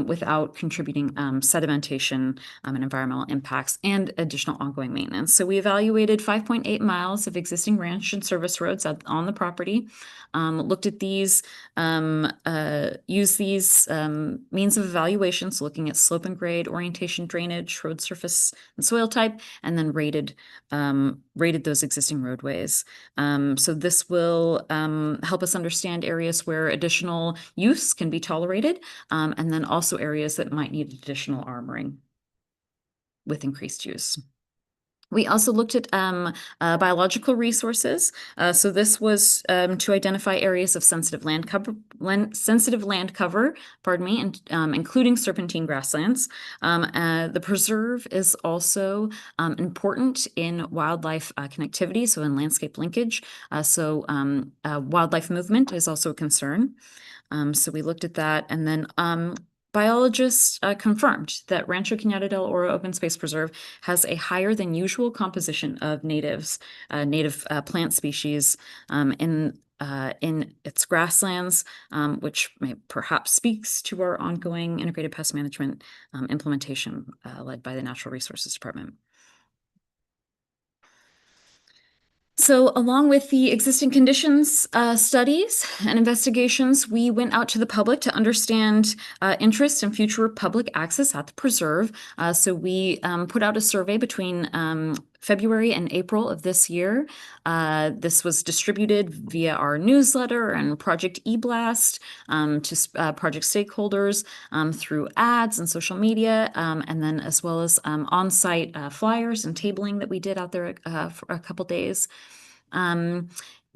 without contributing sedimentation and environmental impacts and additional ongoing maintenance. So we evaluated 5.8 miles of existing ranch and service roads on the property, looked at these, used these means of evaluation, so looking at slope and grade, orientation, drainage, road surface and soil type, and then rated those existing roadways. So this will help us understand areas where additional use can be tolerated, and then also areas that might need additional armoring with increased use. We also looked at biological resources. So this was to identify areas of sensitive land cover, pardon me, and including serpentine grasslands. The preserve is also important in wildlife connectivity, so in landscape linkage. Wildlife movement is also a concern. So we looked at that, and then biologists confirmed that Rancho Cañada del Oro Open Space Preserve has a higher than usual composition of native plant species in its grasslands, which perhaps speaks to our ongoing integrated pest management implementation led by the Natural Resources Department. So along with the existing conditions studies and investigations, we went out to the public to understand interest in future public access at the preserve. So we put out a survey between February and April of this year. This was distributed via our newsletter and Project eBlast to project stakeholders through ads and social media, and then as well as on-site flyers and tabling that we did out there for a couple days.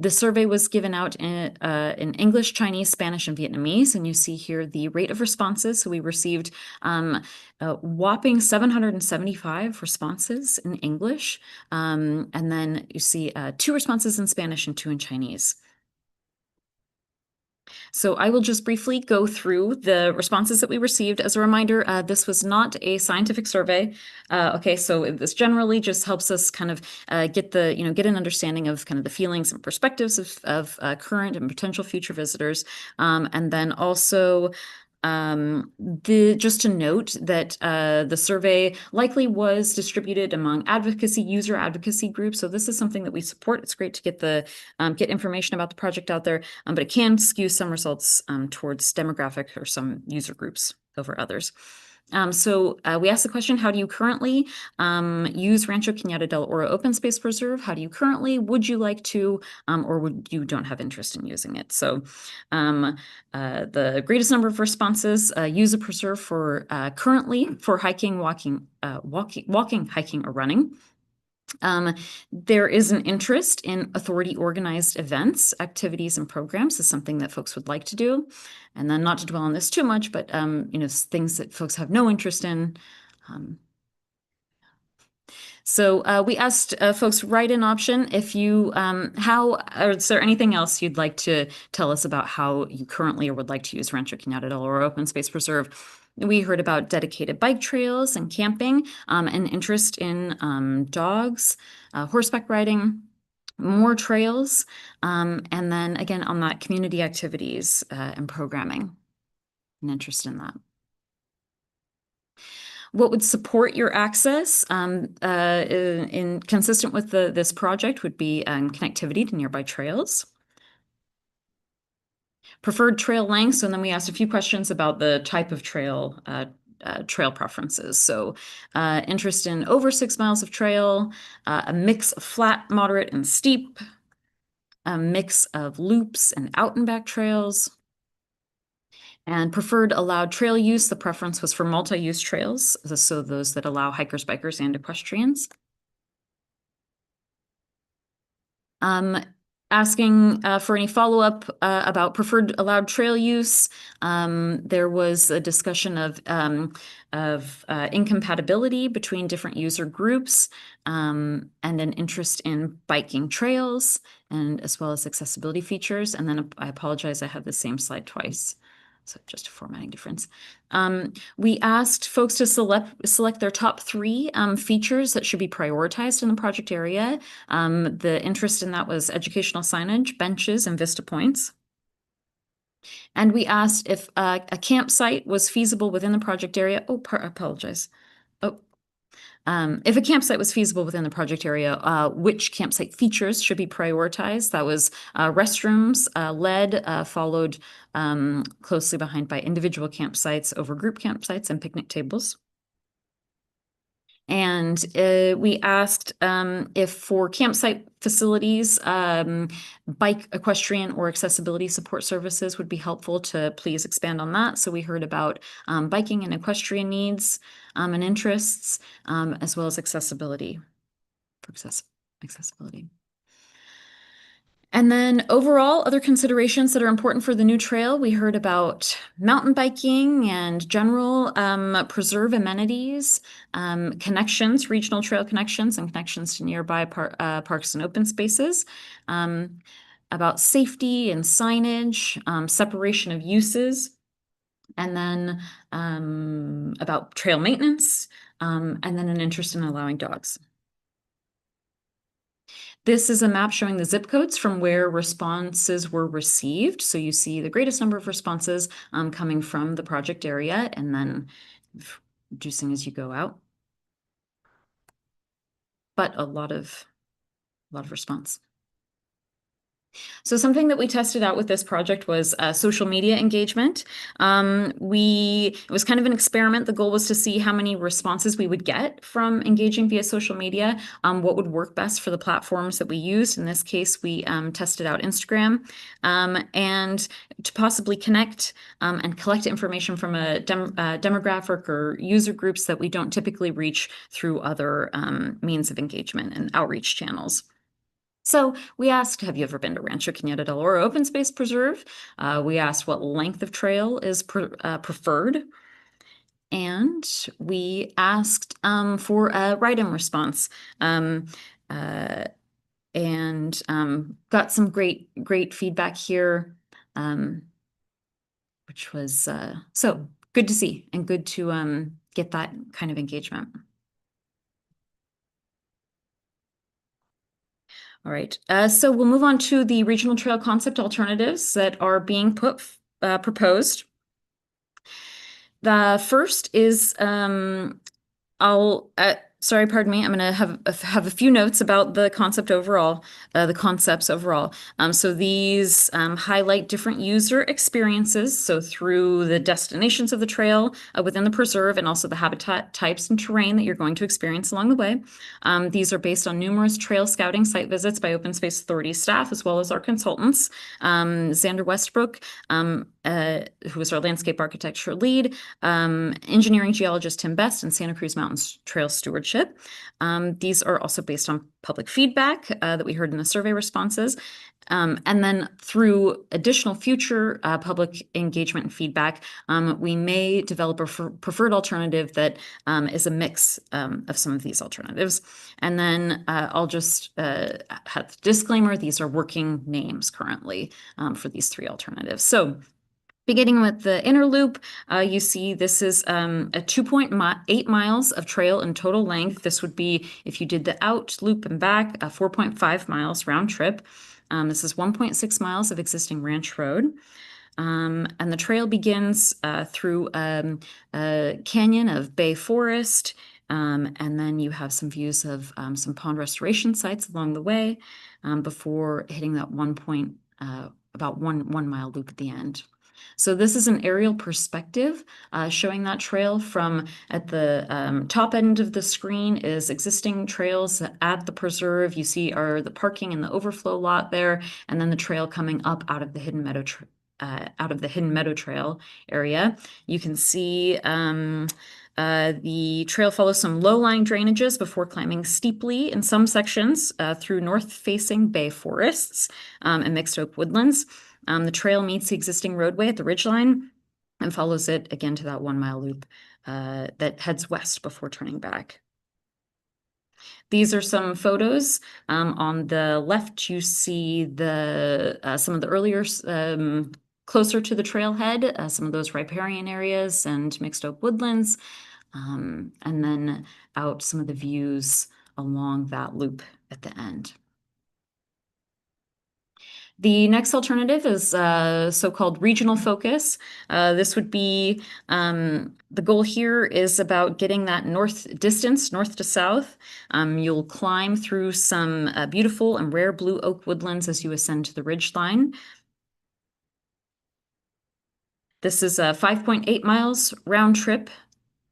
The survey was given out in English, Chinese, Spanish, and Vietnamese, and you see here the rate of responses. So we received a whopping 775 responses in English, and then you see 2 responses in Spanish and 2 in Chinese. So I will just briefly go through the responses that we received. As a reminder, this was not a scientific survey. Okay, so this generally just helps us kind of get an understanding of kind of the feelings and perspectives of current and potential future visitors. And then also just to note that the survey likely was distributed among user advocacy groups. So this is something that we support. It's great to get information about the project out there, but it can skew some results towards demographic or some user groups over others. So we asked the question, how do you currently use Rancho Cañada del Oro Open Space Preserve? How do you currently, would you like to, or would you don't have interest in using it? So the greatest number of responses use a preserve for currently for hiking, walking, hiking, or running. There is an interest in authority organized events, activities, and programs is something that folks would like to do. And then not to dwell on this too much, but things that folks have no interest in. So we asked folks write-in option if you, or is there anything else you'd like to tell us about how you currently or would like to use Rancho Cañada del Oro Open Space Preserve? We heard about dedicated bike trails and camping, and interest in dogs, horseback riding, more trails, and then again on that community activities and programming, an interest in that. What would support your access in consistent with this project would be connectivity to nearby trails. Preferred trail lengths, and then we asked a few questions about the type of trail preferences. So interest in over 6 miles of trail, a mix of flat, moderate, and steep, a mix of loops and out and back trails. And preferred allowed trail use, the preference was for multi-use trails, so those that allow hikers, bikers, and equestrians. Asking for any follow-up about preferred allowed trail use. There was a discussion of incompatibility between different user groups, and an interest in biking trails, and as well as accessibility features. And then I apologize, I have the same slide twice. So just a formatting difference. We asked folks to select their top 3 features that should be prioritized in the project area. The interest in that was educational signage, benches, and vista points. And we asked if a campsite was feasible within the project area. Oh, apologize. If a campsite was feasible within the project area, which campsite features should be prioritized? That was restrooms led, followed closely behind by individual campsites over group campsites and picnic tables. And we asked if for campsite facilities, bike, equestrian, or accessibility support services would be helpful to please expand on that. So we heard about biking and equestrian needs and interests, as well as accessibility. And then overall, other considerations that are important for the new trail, we heard about mountain biking and general preserve amenities, connections, regional trail connections, and connections to nearby parks and open spaces, about safety and signage, separation of uses, and then about trail maintenance, and then an interest in allowing dogs. This is a map showing the zip codes from where responses were received. So you see the greatest number of responses coming from the project area, and then reducing as you go out. But a lot of response. So something that we tested out with this project was social media engagement. It was kind of an experiment. The goal was to see how many responses we would get from engaging via social media, what would work best for the platforms that we used. In this case, we tested out Instagram, and to possibly connect and collect information from a demographic or user groups that we don't typically reach through other means of engagement and outreach channels. So we asked, have you ever been to Rancho Cañada del Oro Open Space Preserve? We asked what length of trail is preferred. And we asked for a write-in response. And got some great feedback here, which was so good to see and good to get that kind of engagement. All right, so we'll move on to the regional trail concept alternatives that are being proposed. The first is, sorry, pardon me, I'm going to have a few notes about the concept overall, the concepts overall. So these highlight different user experiences, so through the destinations of the trail within the preserve, and also the habitat types and terrain that you're going to experience along the way. These are based on numerous trail scouting site visits by Open Space Authority staff, as well as our consultants, Xander Westbrook, who is our landscape architecture lead, engineering geologist Tim Best, and Santa Cruz Mountains Trail Stewardship. These are also based on public feedback that we heard in the survey responses. And then through additional future public engagement and feedback, we may develop a preferred alternative that is a mix of some of these alternatives. And then I'll just have a disclaimer, these are working names currently for these three alternatives. So beginning with the inner loop, you see this is a 2.8 miles of trail in total length. This would be, if you did the out loop and back, 4.5 miles round trip. This is 1.6 miles of existing ranch road. And the trail begins through a canyon of bay forest, and then you have some views of some pond restoration sites along the way before hitting that about one mile loop at the end. So this is an aerial perspective showing that trail from at the top end of the screen is existing trails at the preserve. You see are the parking and the overflow lot there, and then the trail coming up out of the Hidden Meadow Trail area. You can see the trail follows some low-lying drainages before climbing steeply in some sections through north-facing bay forests and mixed oak woodlands. The trail meets the existing roadway at the ridgeline and follows it again to that 1 mile loop that heads west before turning back. These are some photos. On the left, you see some of the earlier, closer to the trailhead, some of those riparian areas and mixed oak woodlands, and then out some of the views along that loop at the end. The next alternative is so-called regional focus. This would be, the goal here is about getting that distance, north to south. You'll climb through some beautiful and rare blue oak woodlands as you ascend to the ridgeline. This is a 5.8 miles round trip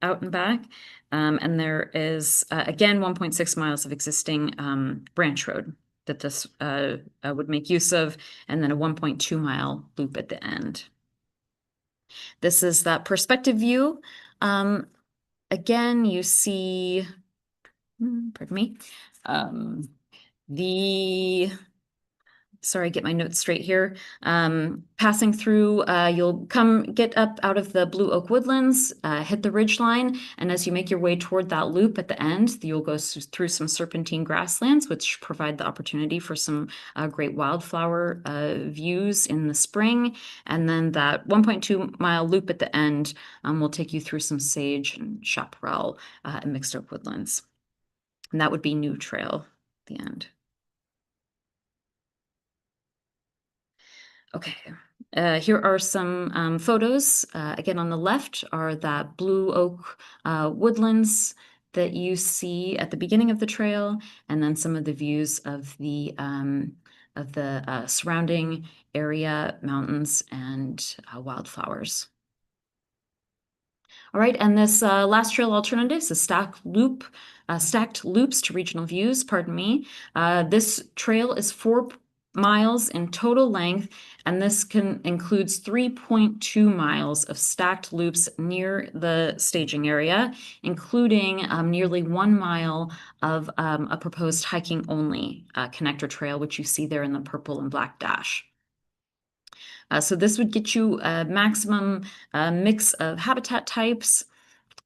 out and back. And there is, again, 1.6 miles of existing branch road that this would make use of, and then a 1.2 mile loop at the end. This is that perspective view. Again, you see, pardon me, sorry, get my notes straight here. Passing through, you'll get up out of the Blue Oak Woodlands, hit the ridge line, and as you make your way toward that loop at the end, you'll go through some serpentine grasslands, which provide the opportunity for some great wildflower views in the spring. And then that 1.2-mile loop at the end will take you through some sage and chaparral and mixed oak woodlands. And that would be New Trail at the end. Okay, here are some photos. Again, on the left are that blue oak woodlands that you see at the beginning of the trail, and then some of the views of the surrounding area, mountains, and wildflowers. All right, and this last trail alternative is a stacked loops to regional views, pardon me. This trail is 4 miles in total length, and this includes 3.2 miles of stacked loops near the staging area, including nearly 1 mile of a proposed hiking only connector trail, which you see there in the purple and black dash. So this would get you a maximum mix of habitat types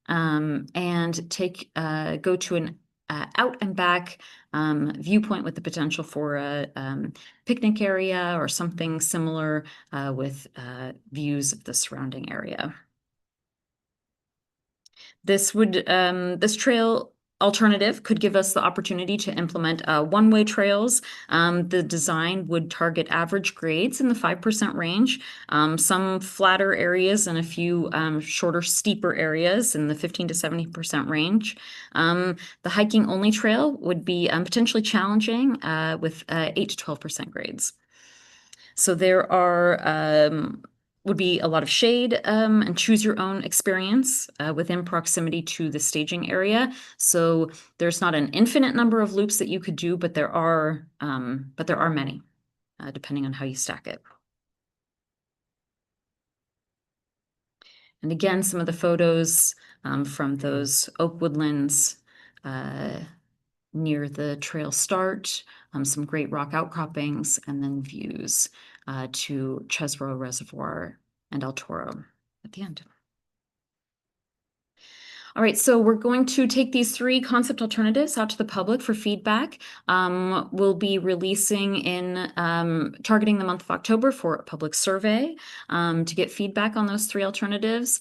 and go to an out and back viewpoint with the potential for a picnic area or something similar with views of the surrounding area. This trail alternative could give us the opportunity to implement one-way trails. The design would target average grades in the 5% range, some flatter areas and a few shorter, steeper areas in the 15 to 70% range. The hiking only trail would be potentially challenging with 8 to 12% grades. So there would be a lot of shade and choose your own experience within proximity to the staging area. So there's not an infinite number of loops that you could do, but there are many, depending on how you stack it. And again, some of the photos from those oak woodlands near the trail start, some great rock outcroppings, and then views to Chesbrough Reservoir and El Toro at the end. All right, so we're going to take these 3 concept alternatives out to the public for feedback. We'll be releasing targeting the month of October for a public survey to get feedback on those 3 alternatives.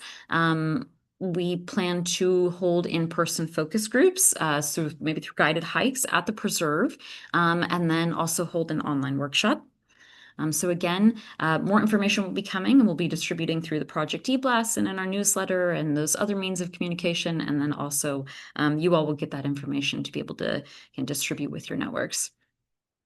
We plan to hold in-person focus groups, so maybe through guided hikes at the preserve, and then also hold an online workshop. So again, more information will be coming, and we'll be distributing through the Project e-blast and in our newsletter and those other means of communication. And then also you all will get that information to be able to distribute with your networks.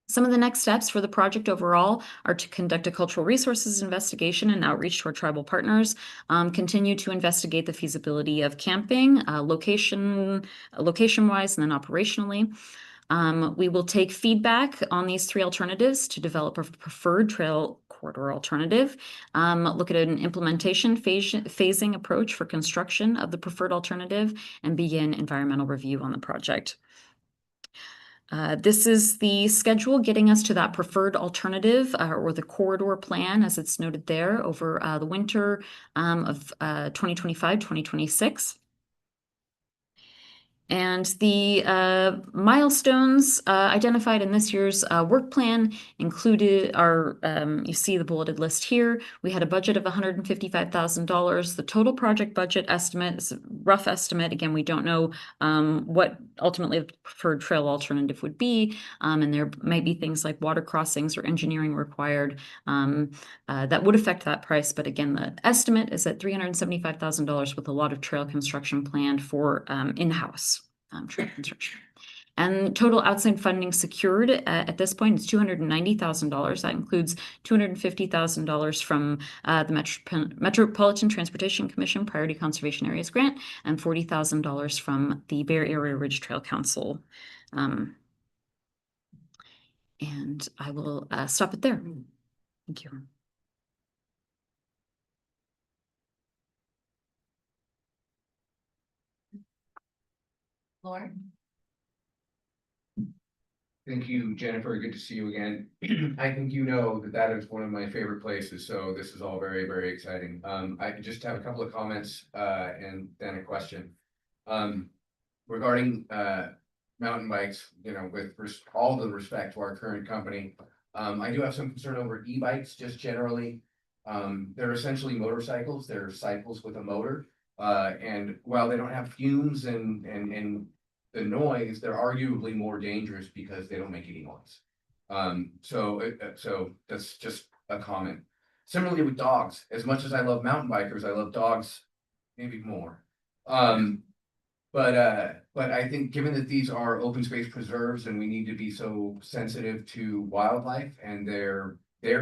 Some of the next steps for the project overall are to conduct a cultural resources investigation and outreach to our tribal partners, continue to investigate the feasibility of camping, location-wise and then operationally. We will take feedback on these 3 alternatives to develop a preferred trail corridor alternative, look at an implementation phasing approach for construction of the preferred alternative, and begin environmental review on the project. This is the schedule getting us to that preferred alternative or the corridor plan, as it's noted there, over the winter of 2025-2026. And the milestones identified in this year's work plan included you see the bulleted list here. We had a budget of $155,000. The total project budget estimate is a rough estimate. Again, we don't know what ultimately the preferred trail alternative would be. And there might be things like water crossings or engineering required that would affect that price. But again, the estimate is at $375,000 with a lot of trail construction planned for in-house trail construction. And total outside funding secured at this point is $290,000. That includes $250,000 from the Metropolitan Transportation Commission Priority Conservation Areas Grant and $40,000 from the Bear Area Ridge Trail Council. And I will stop it there. Thank you. Lauren? Thank you, Jennifer. Good to see you again. I think you know that that is one of my favorite places, so this is all very, very exciting. I just have a couple of comments and then a question. Regarding mountain bikes, you know, with all the respect to our current company, I do have some concern over e-bikes just generally. They're essentially motorcycles. They're cycles with a motor. And while they don't have fumes and the noise, they're arguably more dangerous because they don't make any noise. So that's just a comment. Similarly with dogs, as much as I love mountain bikers, I love dogs maybe more. But I think given that these are open space preserves and we need to be so sensitive to wildlife and their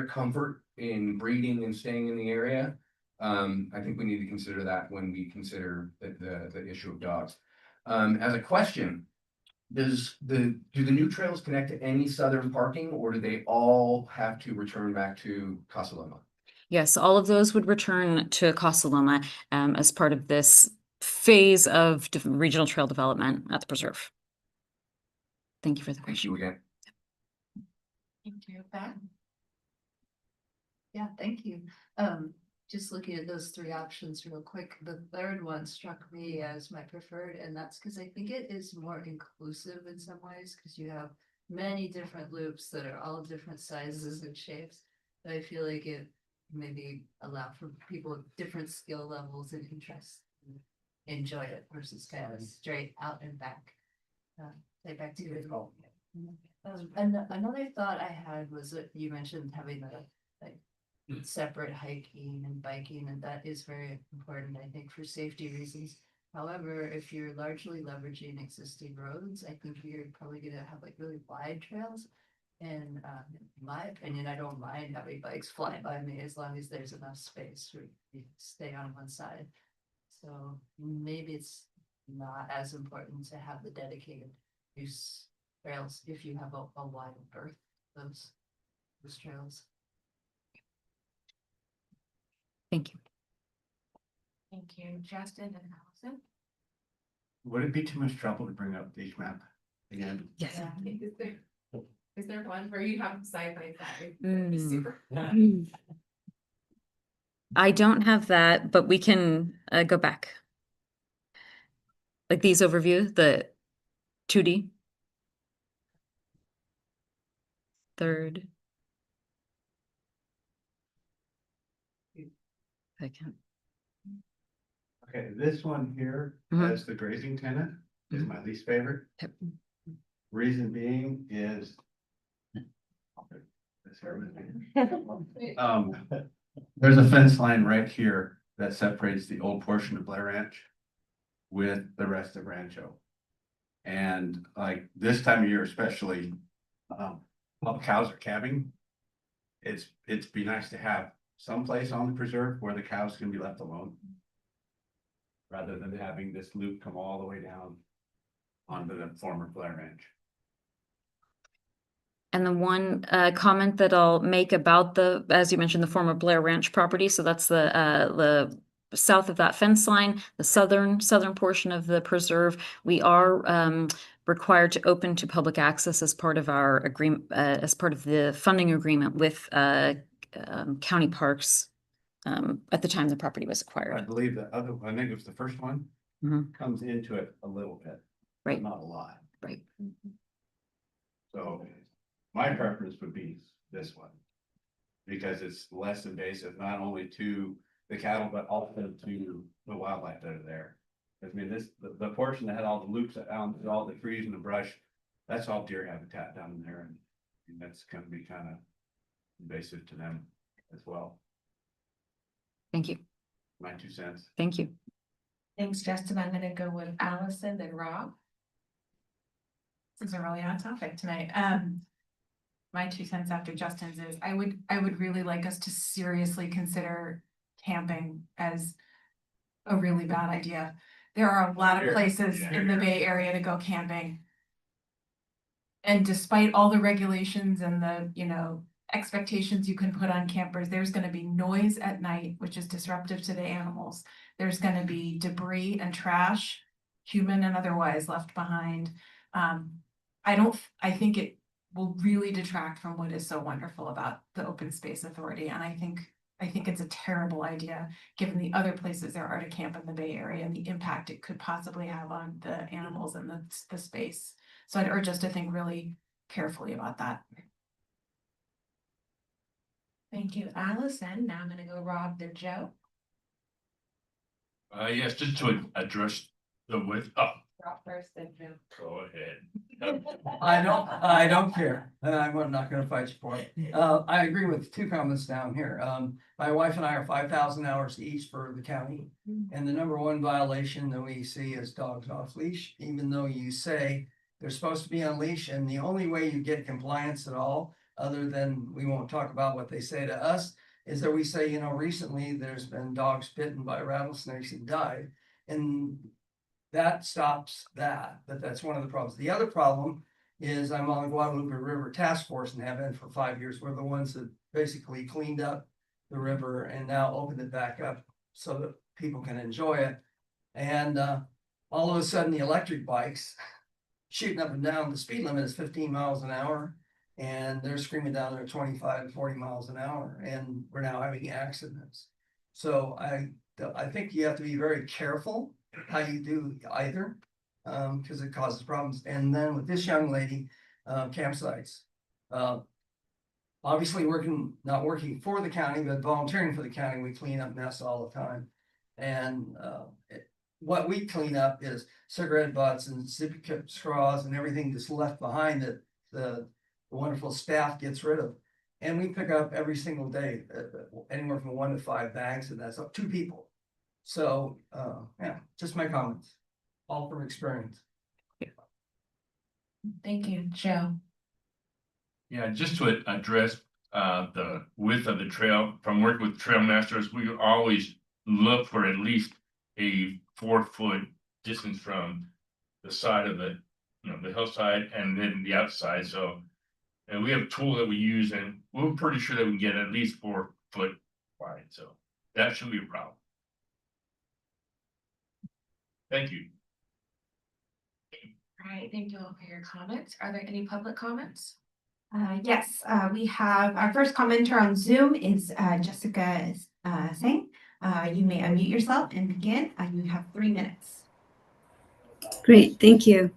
comfort in breeding and staying in the area, I think we need to consider that when we consider the issue of dogs. As a question, do the new trails connect to any southern parking, or do they all have to return back to Casa Loma? Yes, all of those would return to Casa Loma as part of this phase of regional trail development at the preserve. Thank you for the Thank question. you again. Thank you, Beth. Yeah, thank you. Just looking at those three options real quick, the third one struck me as my preferred, and that's because I think it is more inclusive in some ways, because you have many different loops that are all different sizes and shapes. But I feel like it maybe allow for people with different skill levels and interests to enjoy it versus kind of straight out and back. Type activity. Another thought I had was that you mentioned having the like separate hiking and biking, and that is very important, I think, for safety reasons. However, if you're largely leveraging existing roads, I think you're probably gonna have like really wide trails. And in my opinion, I don't mind having bikes fly by me as long as there's enough space for you to stay on one side. So maybe it's not as important to have the dedicated use trails if you have a wide berth, those trails. Thank you. Thank you, Justin and Allison. Would it be too much trouble to bring up the map again? Yes. Is there one where you have them side by side? Mm. Super. I don't have that, but we can go back. Like these overview, the 2D. Third. Second. Okay, this one here Mhm. as the grazing tenant is my least favorite. Yep. Reason being is. There's a fence line right here that separates the old portion of Blair Ranch with the rest of Rancho. And like this time of year especially, while the cows are calving, it's be nice to have someplace on the preserve where the cows can be left alone. Rather than having this loop come all the way down onto the former Blair Ranch. And the one comment that I'll make about the, as you mentioned, the former Blair Ranch property. So that's the south of that fence line, the southern portion of the preserve. We are required to open to public access as part of our agreement, as part of the funding agreement with county parks at the time the property was I acquired. believe the other, I think it was the first one, Mhm. comes into it a little bit, but Right. not a lot. Right. So my preference would be this one. Because it's less invasive, not only to the cattle, but also to the wildlife that are there. I mean, the portion that had all the loops out, all the trees and the brush, that's all deer habitat down in there, and that's gonna be kind of invasive to them as well. Thank you. My 2 cents. Thank you. Thanks, Justin. I'm gonna go with Allison, then Rob. This is a really hot topic tonight. My 2 cents after Justin's is I would really like us to seriously consider camping as a really bad idea. There are a lot of places in the Bay Area to go camping. And despite all the regulations and the, you know, expectations you can put on campers, there's gonna be noise at night, which is disruptive to the animals. There's gonna be debris and trash, human and otherwise, left behind. I think will really detract from what is so wonderful about the Open Space Authority. And I think it's a terrible idea, given the other places there are to camp in the Bay Area and the impact it could possibly have on the animals and the space. So I'd urge us to think really carefully about that. Thank you, Allison. Now I'm gonna go Rob to Joe. Yes, just to address the width. Oh, Rob first, then Joe. go ahead. I don't care. I'm not gonna fight you for it. I agree with two comments down here. My wife and I are 5,000 hours each for the county. And the number one violation that we see is dogs off leash, even though you say they're supposed to be on leash. And the only way you get compliance at all, other than we won't talk about what they say to us, is that we say, recently there's been dogs bitten by rattlesnakes and died. And that stops that, but that's one of the problems. The other problem is I'm on the Guadalupe River Task Force and have been for 5 years. We're the ones that basically cleaned up the river and now opened it back up so that people can enjoy it. And all of a sudden the electric bikes shooting up and down, the speed limit is 15 miles an hour. And they're screaming down there 25 to 40 miles an hour. And we're now having accidents. So I think you have to be very careful how you do either, because it causes problems. And then with this young lady, campsites, obviously not working for the county, but volunteering for the county, we clean up mess all the time. And what we clean up is cigarette butts and sippy cup straws and everything that's left behind that the wonderful staff gets rid of. And we pick up every single day, anywhere from 1 to 5 bags, and that's up 2 people. So, yeah, just my comments, all from experience. Thank you, Joe. Yeah, just to address the width of the trail, from working with trail masters, we always look for at least a 4-foot distance from the side of the hillside and then the outside. So, and we have a tool that we use, and we're pretty sure that we can get at least 4 foot wide. So that shouldn't be a problem. Thank you. All right, thank you all for your comments. Are there any public comments? Yes, we have our first commenter on Zoom is Jessica Singh. You may unmute yourself and begin. You have 3 minutes. Great, thank you.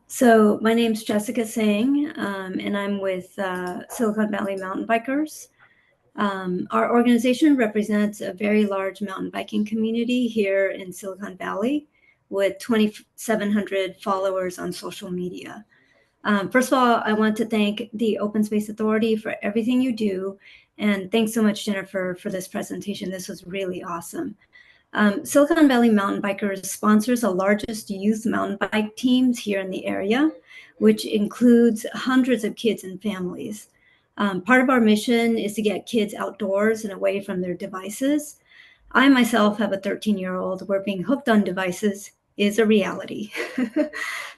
So my name's Jessica Singh, and I'm with Silicon Valley Mountain Bikers. Our organization represents a very large mountain biking community here in Silicon Valley with 2,700 followers on social media. First of all, I want to thank the Open Space Authority for everything you do. And thanks so much, Jennifer, for this presentation. This was really awesome. Silicon Valley Mountain Bikers sponsors the largest youth mountain bike teams here in the area, which includes hundreds of kids and families. Part of our mission is to get kids outdoors and away from their devices. I myself have a 13-year-old where being hooked on devices is a reality.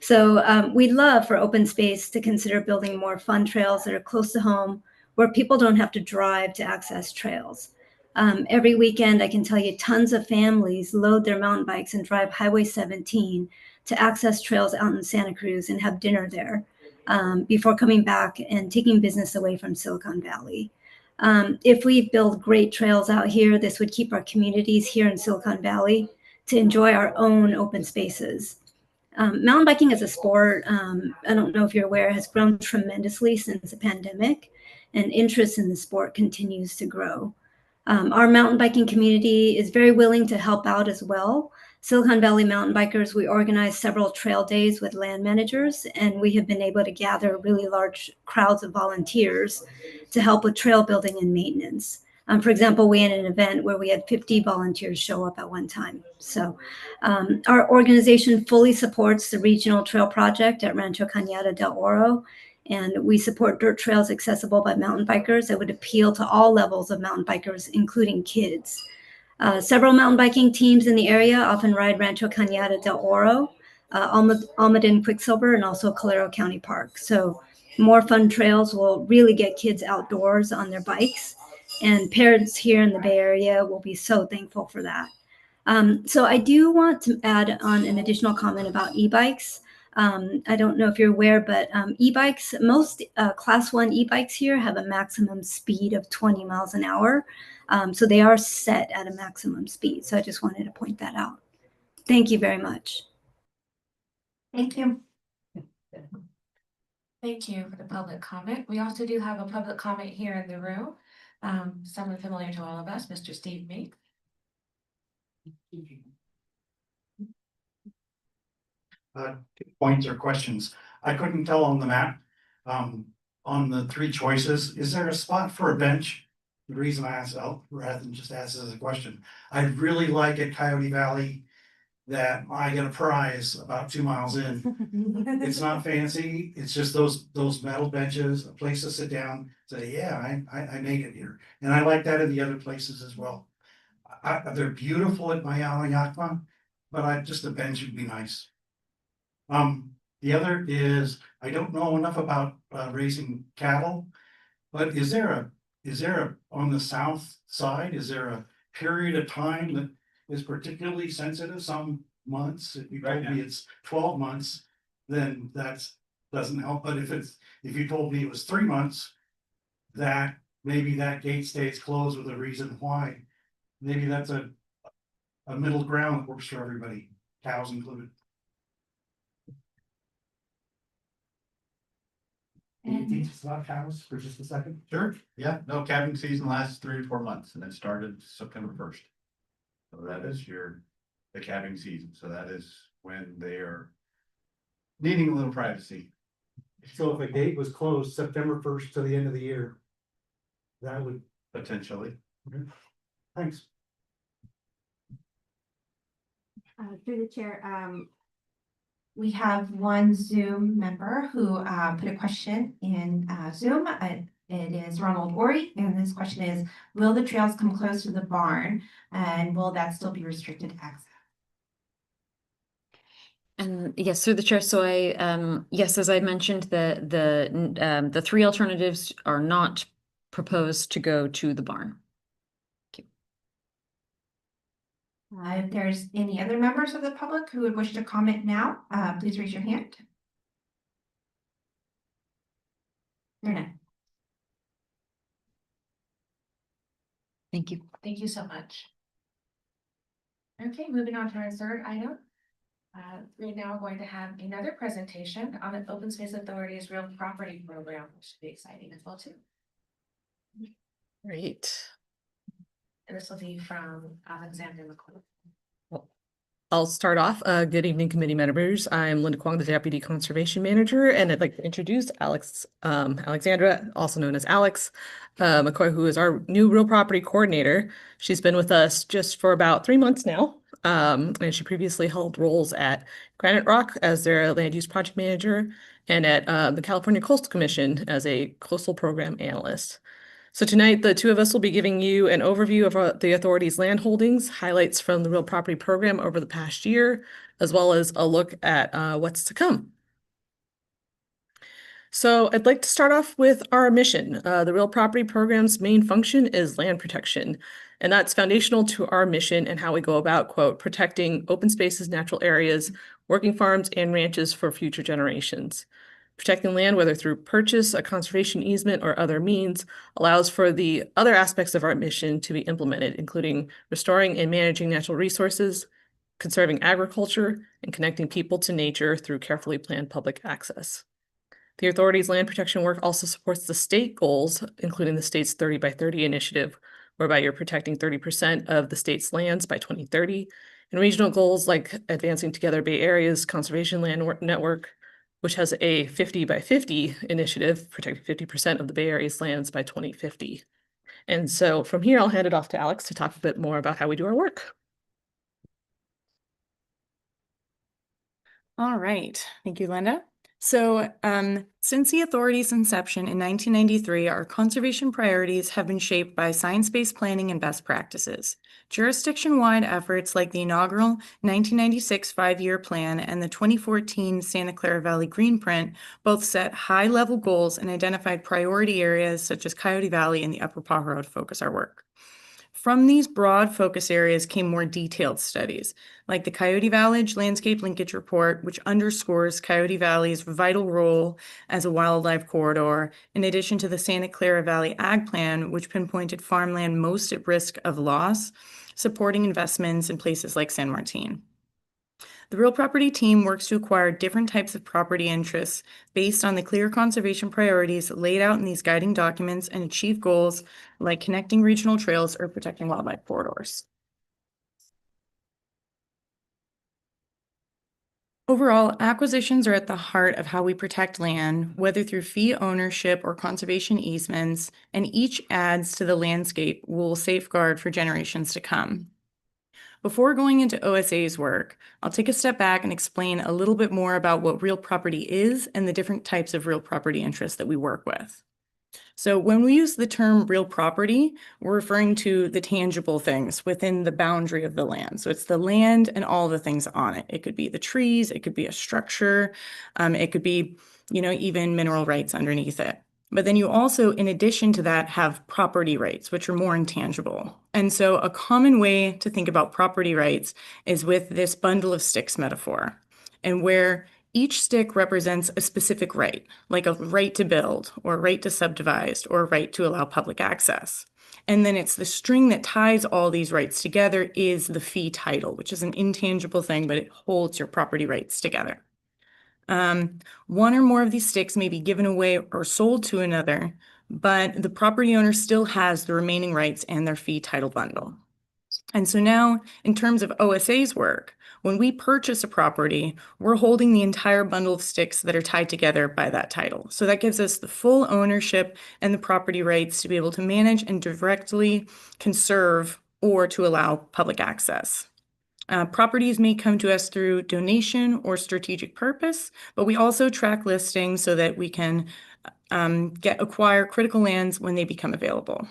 So we'd love for Open Space to consider building more fun trails that are close to home, where people don't have to drive to access trails. Every weekend, I can tell you, tons of families load their mountain bikes and drive Highway 17 to access trails out in Santa Cruz and have dinner there before coming back and taking business away from Silicon Valley. If we build great trails out here, this would keep our communities here in Silicon Valley to enjoy our own open spaces. Mountain biking as a sport, I don't know if you're aware, has grown tremendously since the pandemic, and interest in the sport continues to grow. Our mountain biking community is very willing to help out as well. Silicon Valley Mountain Bikers, we organize several trail days with land managers, and we have been able to gather really large crowds of volunteers to help with trail building and maintenance. For example, we had an event where we had 50 volunteers show up at one time. So our organization fully supports the regional trail project at Rancho Cañada del Oro, and we support dirt trails accessible by mountain bikers that would appeal to all levels of mountain bikers, including kids. Several mountain biking teams in the area often ride Rancho Cañada del Oro, Almaden Quicksilver, and also Calero County Park. So more fun trails will really get kids outdoors on their bikes, and parents here in the Bay Area will be so thankful for that. So I do want to add on an additional comment about e-bikes. I don't know if you're aware, but e-bikes, most class 1 e-bikes here have a maximum speed of 20 miles an hour. So they are set at a maximum speed. So I just wanted to point that out. Thank you very much. Thank you. Thank you for the public comment. We also do have a public comment here in the room. Someone familiar to all of us, Mr. Steve Meek. Points or questions. I couldn't tell on the map, on the 3 choices, is there a spot for a bench? The reason I asked, rather than just ask as a question, I'd really like at Coyote Valley that I get a prize about 2 miles in. It's not fancy, it's just those metal benches, a place to sit down, say, yeah, I made it here. And I like that in the other places as well. They're beautiful at Mayala, but just a bench would be nice. The other is, I don't know enough about raising cattle, but is there on the south side, is there a period of time that is particularly sensitive? Some months, if you told me it's 12 months, then doesn't help. But if you told me it was 3 months, that maybe that gate stays closed with a reason why. Maybe that's a middle ground that works for everybody, cows included. Can you teach us about cows for just a second? Sure, yeah, no, calving season lasts 3 to 4 months, and it started September 1st. So that is the calving season, so that is when they are needing a little privacy. So if a gate was closed September 1st to the end of the year, that would. Potentially. Thanks. Through the chair, we have one Zoom member who put a question in Zoom. It is Ronald Ori, and this question is, will the trails come close to the barn, and will that still be restricted access? And yes, through the chair. So yes, as I mentioned, the 3 alternatives are not proposed to go to the barn. If there's any other members of the public who would wish to comment now, please raise your hand. Thank you. Thank you so much. Okay, moving on to our 3rd item. We're now going to have another presentation on the Open Space Authority's Real Property Program, which should be exciting as well too. Great. And this will be from Alexander McCoy. I'll start off. Good evening, committee members. I'm Linda Kwong, the Deputy Conservation Manager, and I'd like to introduce Alexandra, also known as Alex McCoy, who is our new Real Property Coordinator. She's been with us just for about 3 months now, and she previously held roles at Granite Rock as their Land Use Project Manager and at the California Coastal Commission as a Coastal Program Analyst. So tonight, the 2 of us will be giving you an overview of the authority's land holdings, highlights from the Real Property Program over the past year, as well as a look at what's to come. So I'd like to start off with our mission. The Real Property Program's main function is land protection, and that's foundational to our mission and how we go about, quote, protecting open spaces, natural areas, working farms, and ranches for future generations. Protecting land, whether through purchase, a conservation easement, or other means, allows for the other aspects of our mission to be implemented, including restoring and managing natural resources, conserving agriculture, and connecting people to nature through carefully planned public access. The authority's land protection work also supports the state goals, including the state's 30 by 30 initiative, whereby you're protecting 30% of the state's lands by 2030, and regional goals like advancing Together Bay Area's conservation land network, which has a 50 by 50 initiative, protecting 50% of the Bay Area's lands by 2050. And so from here, I'll hand it off to Alex to talk a bit more about how we do our work. All right. Thank you, Linda. So since the authority's inception in 1993, our conservation priorities have been shaped by science-based planning and best practices. Jurisdiction-wide efforts like the inaugural 1996 5-year plan and the 2014 Santa Clara Valley Greenprint both set high-level goals and identified priority areas such as Coyote Valley and the Upper Pajaro to focus our work. From these broad focus areas came more detailed studies, like the Coyote Valley Landscape Linkage Report, which underscores Coyote Valley's vital role as a wildlife corridor, in addition to the Santa Clara Valley Ag Plan, which pinpointed farmland most at risk of loss, supporting investments in places like San Martin. The real property team works to acquire different types of property interests based on the clear conservation priorities laid out in these guiding documents and achieve goals like connecting regional trails or protecting wildlife corridors. Overall, acquisitions are at the heart of how we protect land, whether through fee ownership or conservation easements, and each adds to the landscape we'll safeguard for generations to come. Before going into OSA's work, I'll take a step back and explain a little bit more about what real property is and the different types of real property interests that we work with. So when we use the term real property, we're referring to the tangible things within the boundary of the land. So it's the land and all the things on it. It could be the trees, it could be a structure, it could be, even mineral rights underneath it. But then you also, in addition to that, have property rights, which are more intangible. And so a common way to think about property rights is with this bundle of sticks metaphor, and where each stick represents a specific right, like a right to build, or a right to subdivide, or a right to allow public access. And then it's the string that ties all these rights together is the fee title, which is an intangible thing, but it holds your property rights together. One or more of these sticks may be given away or sold to another, but the property owner still has the remaining rights and their fee title bundle. And so now, in terms of OSA's work, when we purchase a property, we're holding the entire bundle of sticks that are tied together by that title. So that gives us the full ownership and the property rights to be able to manage and directly conserve or to allow public access. Properties may come to us through donation or strategic purpose, but we also track listings so that we can acquire critical lands when they become available.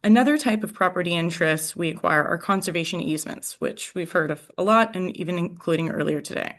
Another type of property interest we acquire are conservation easements, which we've heard of a lot and even including earlier today.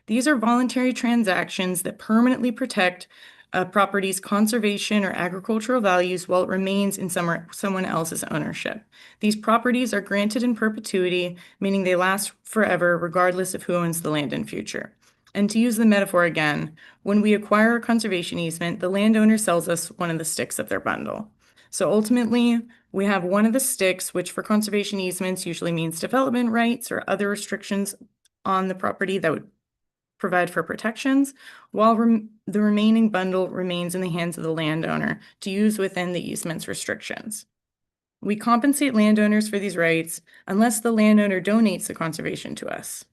These are voluntary transactions that permanently protect a property's conservation or agricultural values while it remains in someone else's ownership. These properties are granted in perpetuity, meaning they last forever regardless of who owns the land in future. And to use the metaphor again, when we acquire a conservation easement, the landowner sells us one of the sticks of their bundle. So ultimately, we have one of the sticks, which for conservation easements usually means development rights or other restrictions on the property that would provide for protections, while the remaining bundle remains in the hands of the landowner to use within the easement's restrictions. We compensate landowners for these rights unless the landowner donates the conservation to us.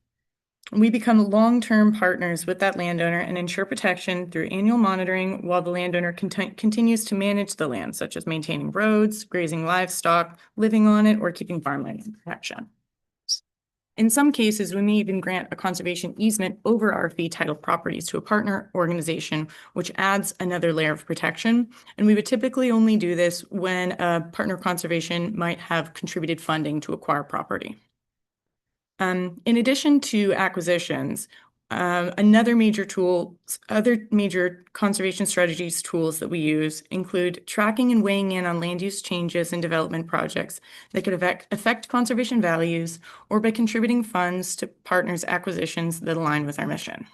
We become long-term partners with that landowner and ensure protection through annual monitoring while the landowner continues to manage the land, such as maintaining roads, grazing livestock, living on it, or keeping farmland in protection. In some cases, we may even grant a conservation easement over our fee title properties to a partner organization, which adds another layer of protection. And we would typically only do this when a partner conservation might have contributed funding to acquire property. In addition to acquisitions, other major conservation strategies tools that we use include tracking and weighing in on land use changes and development projects that could affect conservation values, or by contributing funds to partners' acquisitions that align with our mission.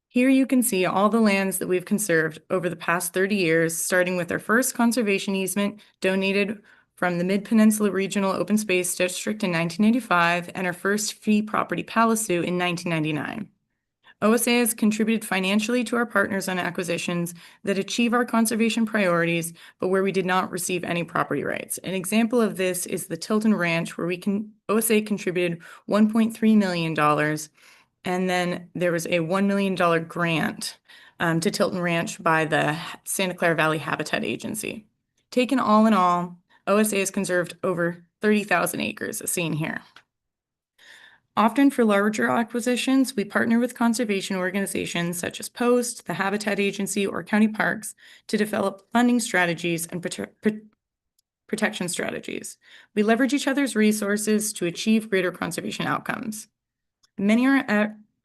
Here you can see all the lands that we've conserved over the past 30 years, starting with our first conservation easement donated from the Mid-Peninsula Regional Open Space District in 1995 and our first fee property Pallisu in 1999. OSA has contributed financially to our partners on acquisitions that achieve our conservation priorities, but where we did not receive any property rights. An example of this is the Tilton Ranch, where OSA contributed $1.3 million, and then there was a $1 million grant to Tilton Ranch by the Santa Clara Valley Habitat Agency. Taken all in all, OSA has conserved over 30,000 acres, as seen here. Often for larger acquisitions, we partner with conservation organizations such as Post, the Habitat Agency, or county parks to develop funding strategies and protection strategies. We leverage each other's resources to achieve greater conservation outcomes. Many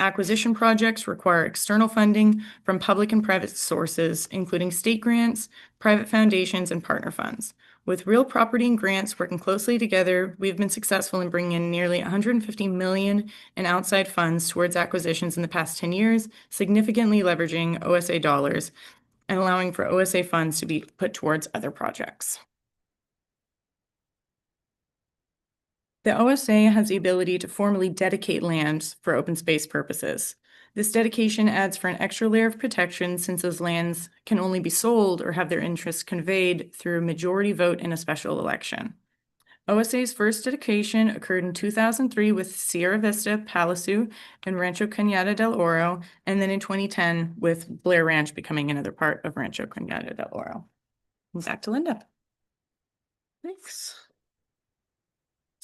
Acquisition projects require external funding from public and private sources, including state grants, private foundations, and partner funds. With real property and grants working closely together, we've been successful in bringing in nearly 150 million in outside funds towards acquisitions in the past 10 years, significantly leveraging OSA dollars and allowing for OSA funds to be put towards other projects. The OSA has the ability to formally dedicate lands for open space purposes. This dedication adds for an extra layer of protection since those lands can only be sold or have their interests conveyed through a majority vote in a special election. OSA's first dedication occurred in 2003 with Sierra Vista, Palazzo, and Rancho Cañada del Oro, and then in 2010 with Blair Ranch becoming another part of Rancho Cañada del Oro. And back to Linda. Thanks.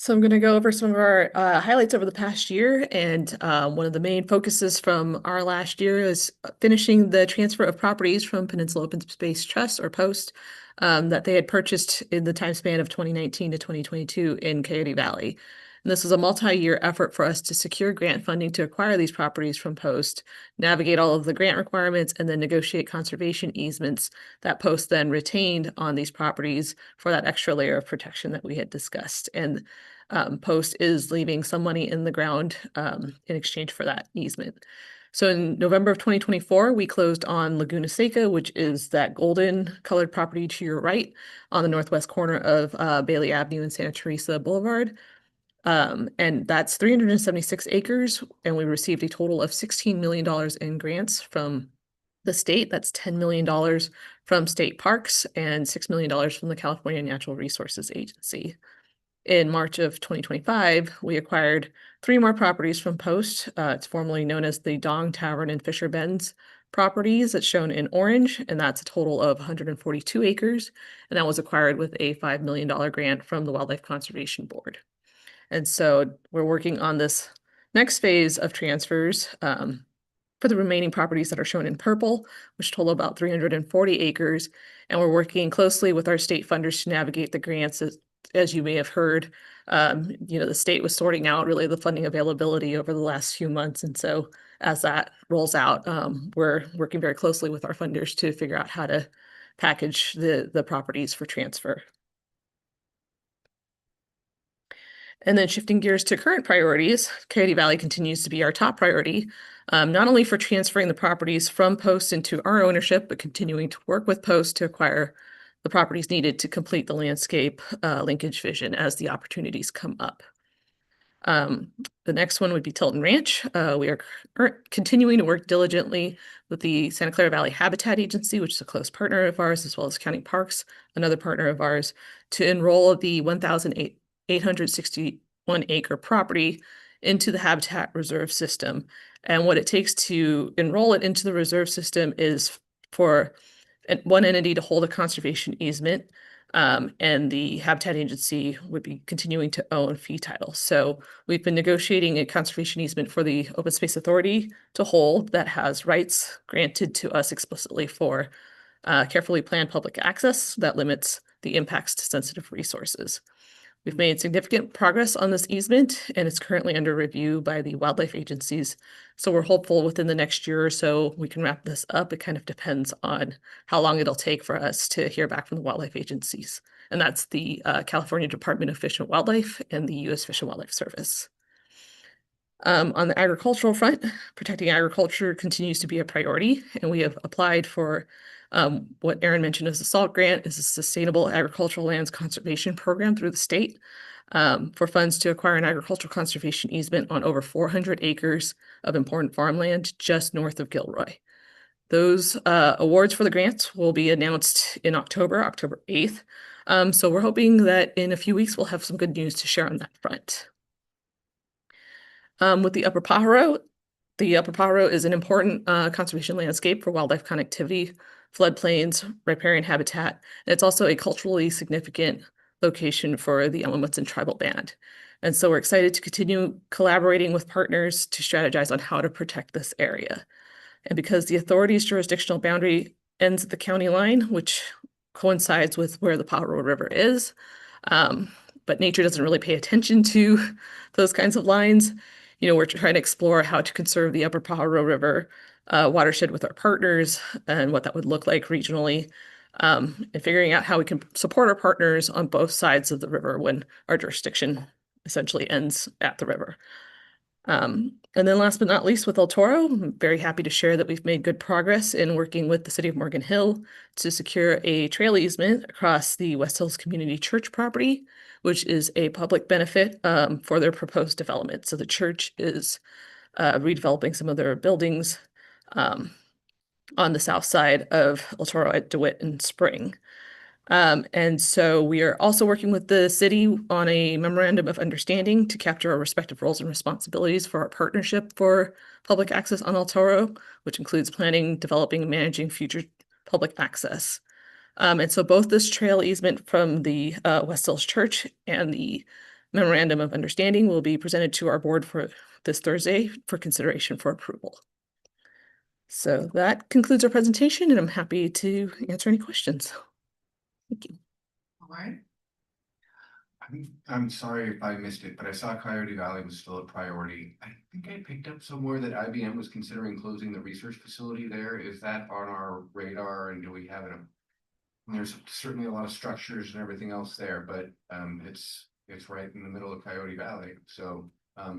So I'm going to go over some of our highlights over the past year, and one of the main focuses from our last year is finishing the transfer of properties from Peninsula Open Space Trust, or POST, that they had purchased in the time span of 2019 to 2022 in Coyote Valley. And this was a multi-year effort for us to secure grant funding to acquire these properties from POST, navigate all of the grant requirements, and then negotiate conservation easements that POST then retained on these properties for that extra layer of protection that we had discussed. And POST is leaving some money in the ground in exchange for that easement. So in November of 2024, we closed on Laguna Seca, which is that golden colored property to your right on the northwest corner of Bailey Avenue and Santa Teresa Boulevard. And that's 376 acres, and we received a total of $16 million in grants from the state. That's $10 million from state parks and $6 million from the California Natural Resources Agency. In March of 2025, we acquired 3 more properties from POST. It's formerly known as the Dong Tavern and Fisher Bends properties. It's shown in orange, and that's a total of 142 acres. And that was acquired with a $5 million grant from the Wildlife Conservation Board. And so we're working on this next phase of transfers for the remaining properties that are shown in purple, which total about 340 acres. And we're working closely with our state funders to navigate the grants. As you may have heard, the state was sorting out really the funding availability over the last few months. And so as that rolls out, we're working very closely with our funders to figure out how to package the properties for transfer. And then shifting gears to current priorities, Coyote Valley continues to be our top priority, not only for transferring the properties from POST into our ownership, but continuing to work with POST to acquire the properties needed to complete the landscape linkage vision as the opportunities come up. The next one would be Tilton Ranch. We are continuing to work diligently with the Santa Clara Valley Habitat Agency, which is a close partner of ours, as well as County Parks, another partner of ours, to enroll the 1,861 acre property into the Habitat Reserve System. And what it takes to enroll it into the reserve system is for one entity to hold a conservation easement, and the Habitat Agency would be continuing to own fee title. So we've been negotiating a conservation easement for the Open Space Authority to hold that has rights granted to us explicitly for carefully planned public access that limits the impacts to sensitive resources. We've made significant progress on this easement, and it's currently under review by the wildlife agencies. So we're hopeful within the next year or so we can wrap this up. It kind of depends on how long it'll take for us to hear back from the wildlife agencies. And that's the California Department of Fish and Wildlife and the U.S. Fish and Wildlife Service. On the agricultural front, protecting agriculture continues to be a priority, and we have applied for what Aaron mentioned as the SALT grant, is a Sustainable Agricultural Lands Conservation Program through the state for funds to acquire an agricultural conservation easement on over 400 acres of important farmland just north of Gilroy. Those awards for the grants will be announced in October 8th. So we're hoping that in a few weeks we'll have some good news to share on that front. With the Upper Pajaro is an important conservation landscape for wildlife connectivity, floodplains, riparian habitat, and it's also a culturally significant location for the Alamutsan tribal band. And so we're excited to continue collaborating with partners to strategize on how to protect this area. And because the authority's jurisdictional boundary ends at the county line, which coincides with where the Pajaro River is, but nature doesn't really pay attention to those kinds of lines, we're trying to explore how to conserve the Upper Pajaro River watershed with our partners and what that would look like regionally, and figuring out how we can support our partners on both sides of the river when our jurisdiction essentially ends at the river. And then last but not least, with El Toro, I'm very happy to share that we've made good progress in working with the city of Morgan Hill to secure a trail easement across the West Hills Community Church property, which is a public benefit for their proposed development. So the church is redeveloping some of their buildings on the south side of El Toro at DeWitt and Spring. And so we are also working with the city on a memorandum of understanding to capture our respective roles and responsibilities for our partnership for public access on El Toro, which includes planning, developing, and managing future public access. And so both this trail easement from the West Hills Church and the memorandum of understanding will be presented to our board for this Thursday for consideration for approval. So that concludes our presentation, and I'm happy to answer any questions. Thank you. All right. I'm sorry if I missed it, but I saw Coyote Valley was still a priority. I think I picked up somewhere that IBM was considering closing the research facility there. Is that on our radar, and do we have it? There's certainly a lot of structures and everything else there, but it's right in the middle of Coyote Valley. So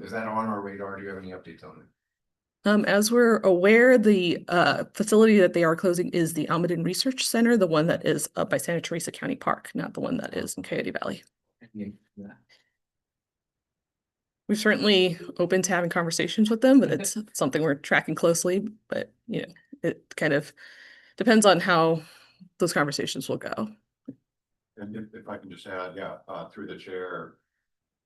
is that on our radar? Do you have any updates on it? As we're aware, the facility that they are closing is the Almaden Research Center, the one that is up by Santa Teresa County Park, not the one that is in Coyote Valley. Yeah. We're certainly open to having conversations with them, but it's something we're tracking closely. But it kind of depends on how those conversations will go. And if I can just add, through the chair.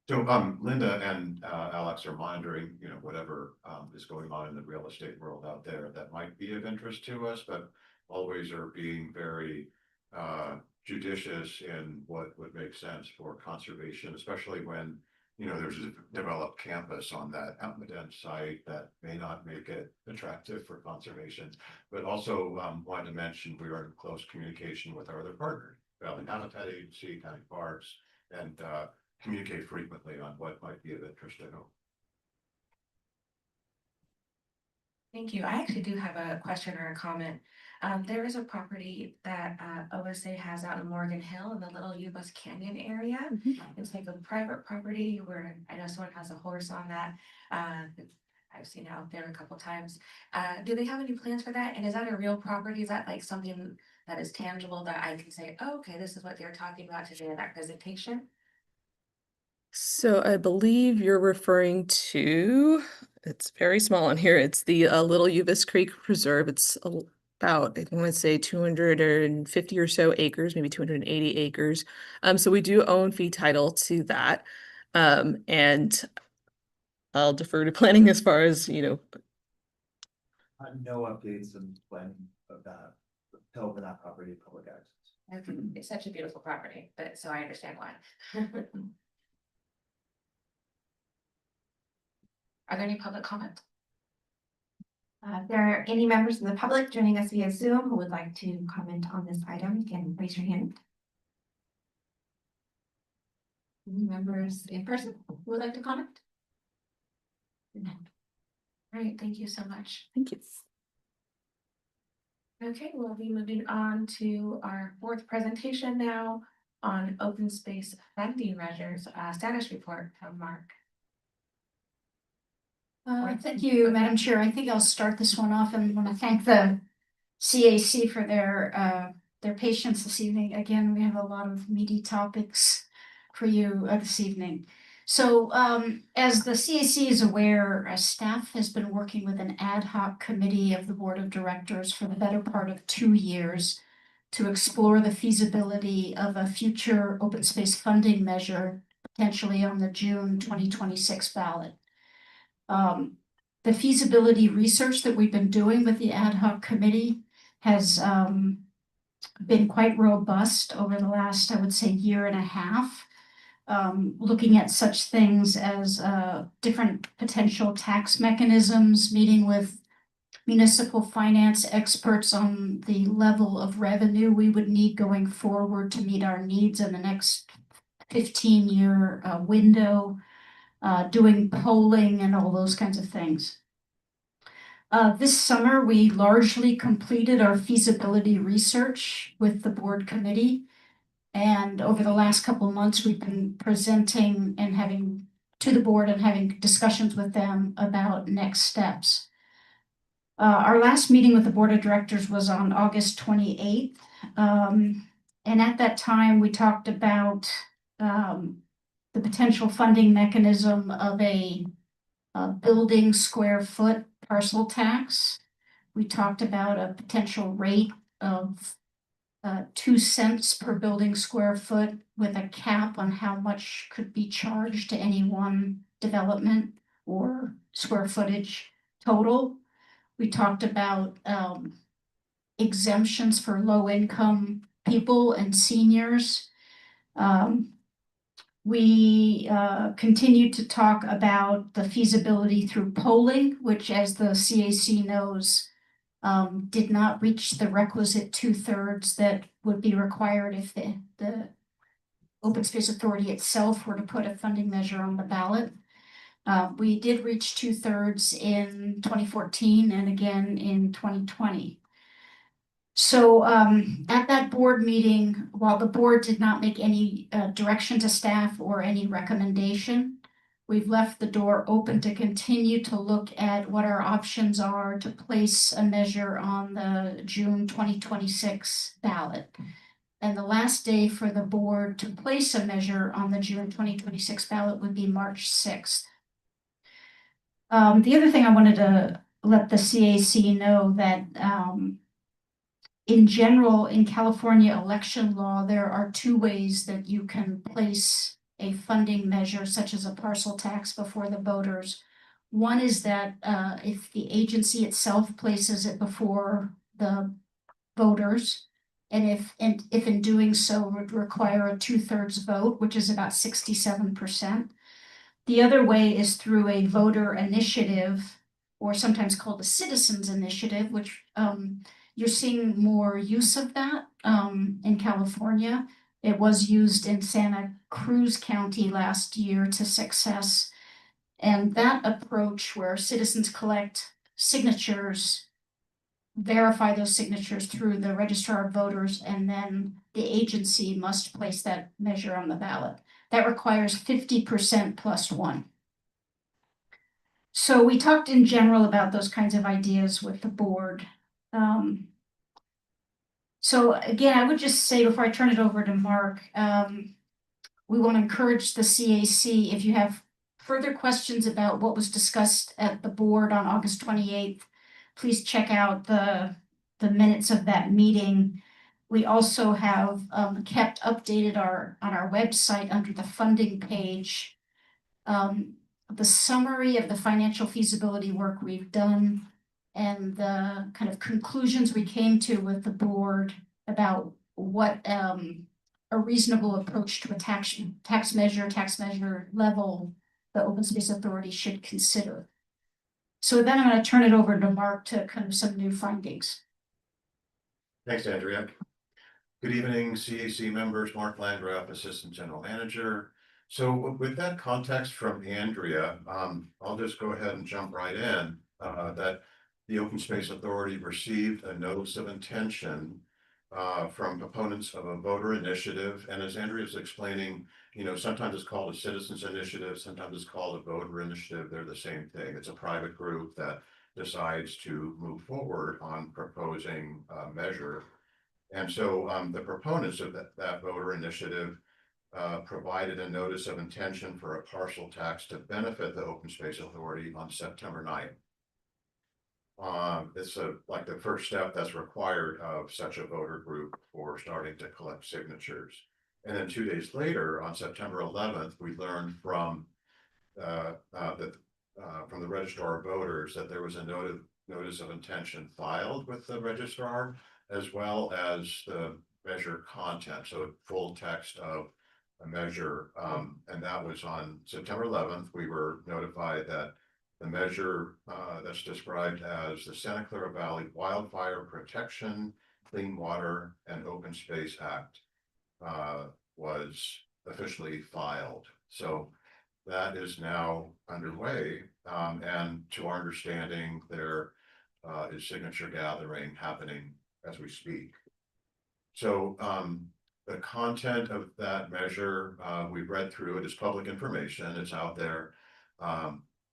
So Linda and Alex are monitoring, whatever is going on in the real estate world out there that might be of interest to us, but always are being very judicious in what would make sense for conservation, especially when there's a developed campus on that Almaden site that may not make it attractive for conservation. But also wanted to mention we are in close communication with our other partners, Valley Habitat Agency, County Parks, and communicate frequently on what might be of interest to know. Thank you. I actually do have a question or a comment. There is a property that OSA has out in Morgan Hill in the Little Ubus Canyon area. It's like a private property where I know someone has a horse on that. I've seen it out there a couple times. Do they have any plans for that? And is that a real property? Is that like something that is tangible that I can say, oh, okay, this is what they're talking about today in that presentation? So I believe you're referring to, it's very small on here. It's the Little Ubus Creek Preserve. It's about, I want to say 250 or so acres, maybe 280 acres. So we do own fee title to that. And I'll defer to planning as far as, No updates in planning of that, held in that property public access. It's such a beautiful property, but so I understand why. Are there any public comments? If there are any members of the public joining us via Zoom who would like to comment on this item, you can raise your hand. Any members in person who would like to comment? No. All right, thank you so much. Thank you. Okay, we'll be moving on to our fourth presentation now on open space funding measures, status report from Mark. Thank you, Madam Chair. I think I'll start this one off and want to thank the CAC for their patience this evening. Again, we have a lot of meaty topics for you this evening. So as the CAC is aware, staff has been working with an ad hoc committee of the Board of Directors for the better part of 2 years to explore the feasibility of a future open space funding measure, potentially on the June 2026 ballot. The feasibility research that we've been doing with the ad hoc committee has been quite robust over the last, I would say, year and a half, looking at such things as different potential tax mechanisms, meeting with municipal finance experts on the level of revenue we would need going forward to meet our needs in the next 15-year window. doing polling and all those kinds of things. This summer, we largely completed our feasibility research with the board committee. And over the last couple of months, we've been presenting and having to the board and having discussions with them about next steps. Our last meeting with the board of directors was on August 28th. And at that time, we talked about the potential funding mechanism of a building square foot parcel tax. We talked about a potential rate of 2 cents per building square foot with a cap on how much could be charged to any one development or square footage total. We talked about exemptions for low income people and seniors. We continued to talk about the feasibility through polling, which, as the CAC knows, did not reach the requisite 2/3 that would be required if the Open Space Authority itself were to put a funding measure on the ballot. We did reach 2/3 in 2014 and again in 2020. So at that board meeting, while the board did not make any direction to staff or any recommendation, we've left the door open to continue to look at what our options are to place a measure on the June 2026 ballot. And the last day for the board to place a measure on the June 2026 ballot would be March 6th. The other thing I wanted to let the CAC know that in general, in California election law, there are 2 ways that you can place a funding measure such as a parcel tax before the voters. One is that if the agency itself places it before the voters, and if in doing so would require a 2/3 vote, which is about 67%. The other way is through a voter initiative, or sometimes called a citizens initiative, which you're seeing more use of that in California. It was used in Santa Cruz County last year to success. And that approach where citizens collect signatures, verify those signatures through the registrar of voters, and then the agency must place that measure on the ballot. That requires 50% plus 1. So we talked in general about those kinds of ideas with the board. So again, I would just say before I turn it over to Mark, we want to encourage the CAC, if you have further questions about what was discussed at the board on August 28th, please check out the minutes of that meeting. We also have kept updated on our website under the funding page, the summary of the financial feasibility work we've done and the kind of conclusions we came to with the board about what a reasonable approach to a tax measure level the Open Space Authority should consider. So then I'm going to turn it over to Mark to kind of some new findings. Thanks, Andrea. Good evening, CAC members. Mark Landgraf, Assistant General Manager. So with that context from Andrea, I'll just go ahead and jump right in. That the Open Space Authority received a notice of intention from proponents of a voter initiative. And as Andrea is explaining, sometimes it's called a citizens initiative, sometimes it's called a voter initiative. They're the same thing. It's a private group that decides to move forward on proposing a measure. And so the proponents of that voter initiative provided a notice of intention for a parcel tax to benefit the Open Space Authority on September 9th. It's like the first step that's required of such a voter group for starting to collect signatures. And then 2 days later, on September 11th, we learned from the registrar of voters that there was a notice of intention filed with the registrar, as well as the measure content, so full text of a measure. And that was on September 11th. We were notified that the measure that's described as the Santa Clara Valley Wildfire Protection, Clean Water, and Open Space Act was officially filed. So that is now underway. And to our understanding, there is signature gathering happening as we speak. So the content of that measure, we've read through it, is public information, it's out there.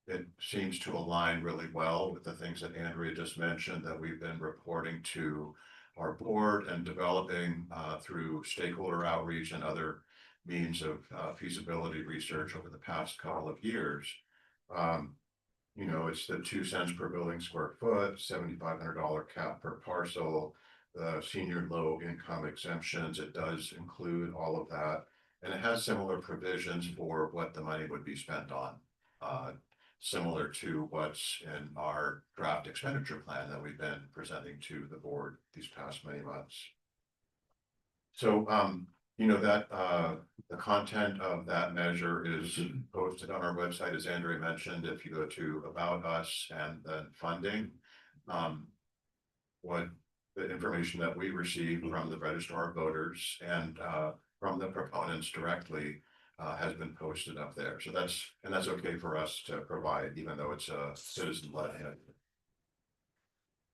It seems to align really well with the things that Andrea just mentioned that we've been reporting to our board and developing through stakeholder outreach and other means of feasibility research over the past couple of years. You know, it's the 2 cents per building square foot, $7,500 cap per parcel, the senior low income exemptions. It does include all of that. And it has similar provisions for what the money would be spent on. Similar to what's in our draft expenditure plan that we've been presenting to the board these past many months. So, you know, that the content of that measure is posted on our website, as Andrea mentioned. If you go to About Us and then Funding, what the information that we received from the registrar of voters and from the proponents directly has been posted up there. So that's okay for us to provide, even though it's a citizen-led.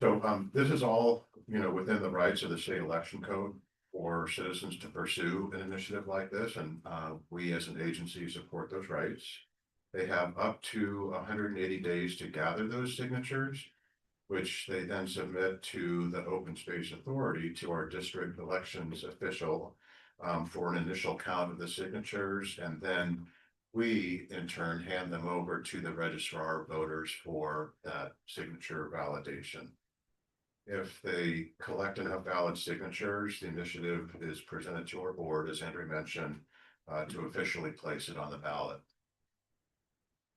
So this is all, you know, within the rights of the state election code for citizens to pursue an initiative like this, and we as an agency support those rights. They have up to 180 days to gather those signatures, which they then submit to the Open Space Authority, to our district elections official, for an initial count of the signatures, and then we in turn hand them over to the registrar of voters for that signature validation. If they collect enough valid signatures, the initiative is presented to our board, as Andrea mentioned, to officially place it on the ballot.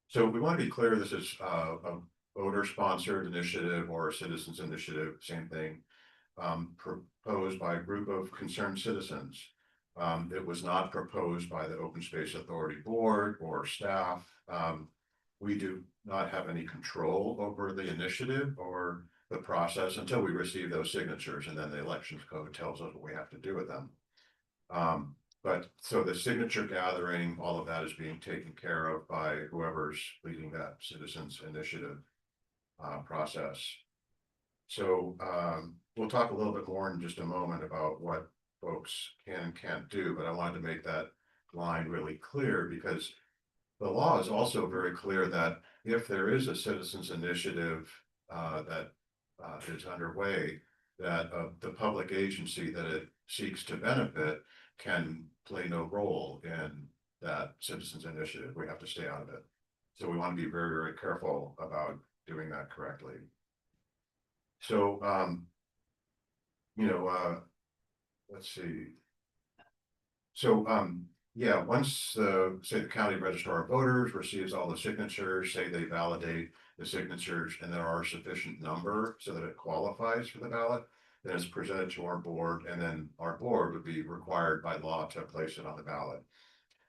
So we want to be clear, this is a voter-sponsored initiative or a citizens initiative, same thing, proposed by a group of concerned citizens. It was not proposed by the Open Space Authority board or staff. We do not have any control over the initiative or the process until we receive those signatures, and then the elections code tells us what we have to do with them. But so the signature gathering, all of that is being taken care of by whoever's leading that citizens initiative process. So we'll talk a little bit more in just a moment about what folks can and can't do, but I wanted to make that line really clear, because the law is also very clear that if there is a citizens initiative that is underway, that the public agency that it seeks to benefit can play no role in that citizens initiative. We have to stay out of it. So we want to be very, very careful about doing that correctly. So, you know, let's see. So, yeah, once say the county registrar of voters receives all the signatures, say they validate the signatures and there are a sufficient number so that it qualifies for the ballot, then it's presented to our board, and then our board would be required by law to place it on the ballot.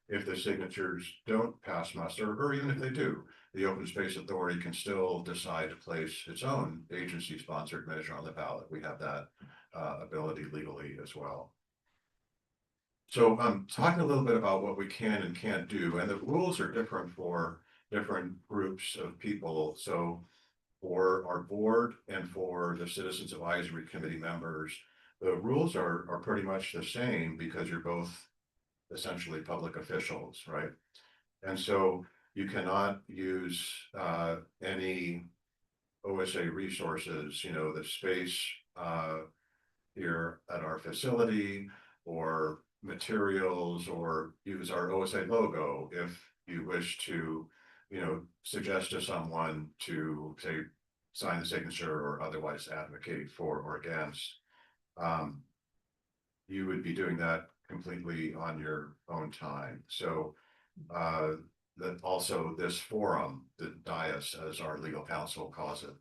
If the signatures don't pass muster, or even if they do, the Open Space Authority can still decide to place its own agency-sponsored measure on the ballot. We have that ability legally as well. So I'm talking a little bit about what we can and can't do, and the rules are different for different groups of people. So for our board and for the Citizens Advisory Committee members, the rules are pretty much the same, because you're both essentially public officials, right? And so you cannot use any OSA resources, you know, the space here at our facility, or materials, or use our OSA logo if you wish to, you know, suggest to someone to say sign the signature or otherwise advocate for or against. You would be doing that completely on your own time. So that also this forum, the dais, as our legal counsel calls it,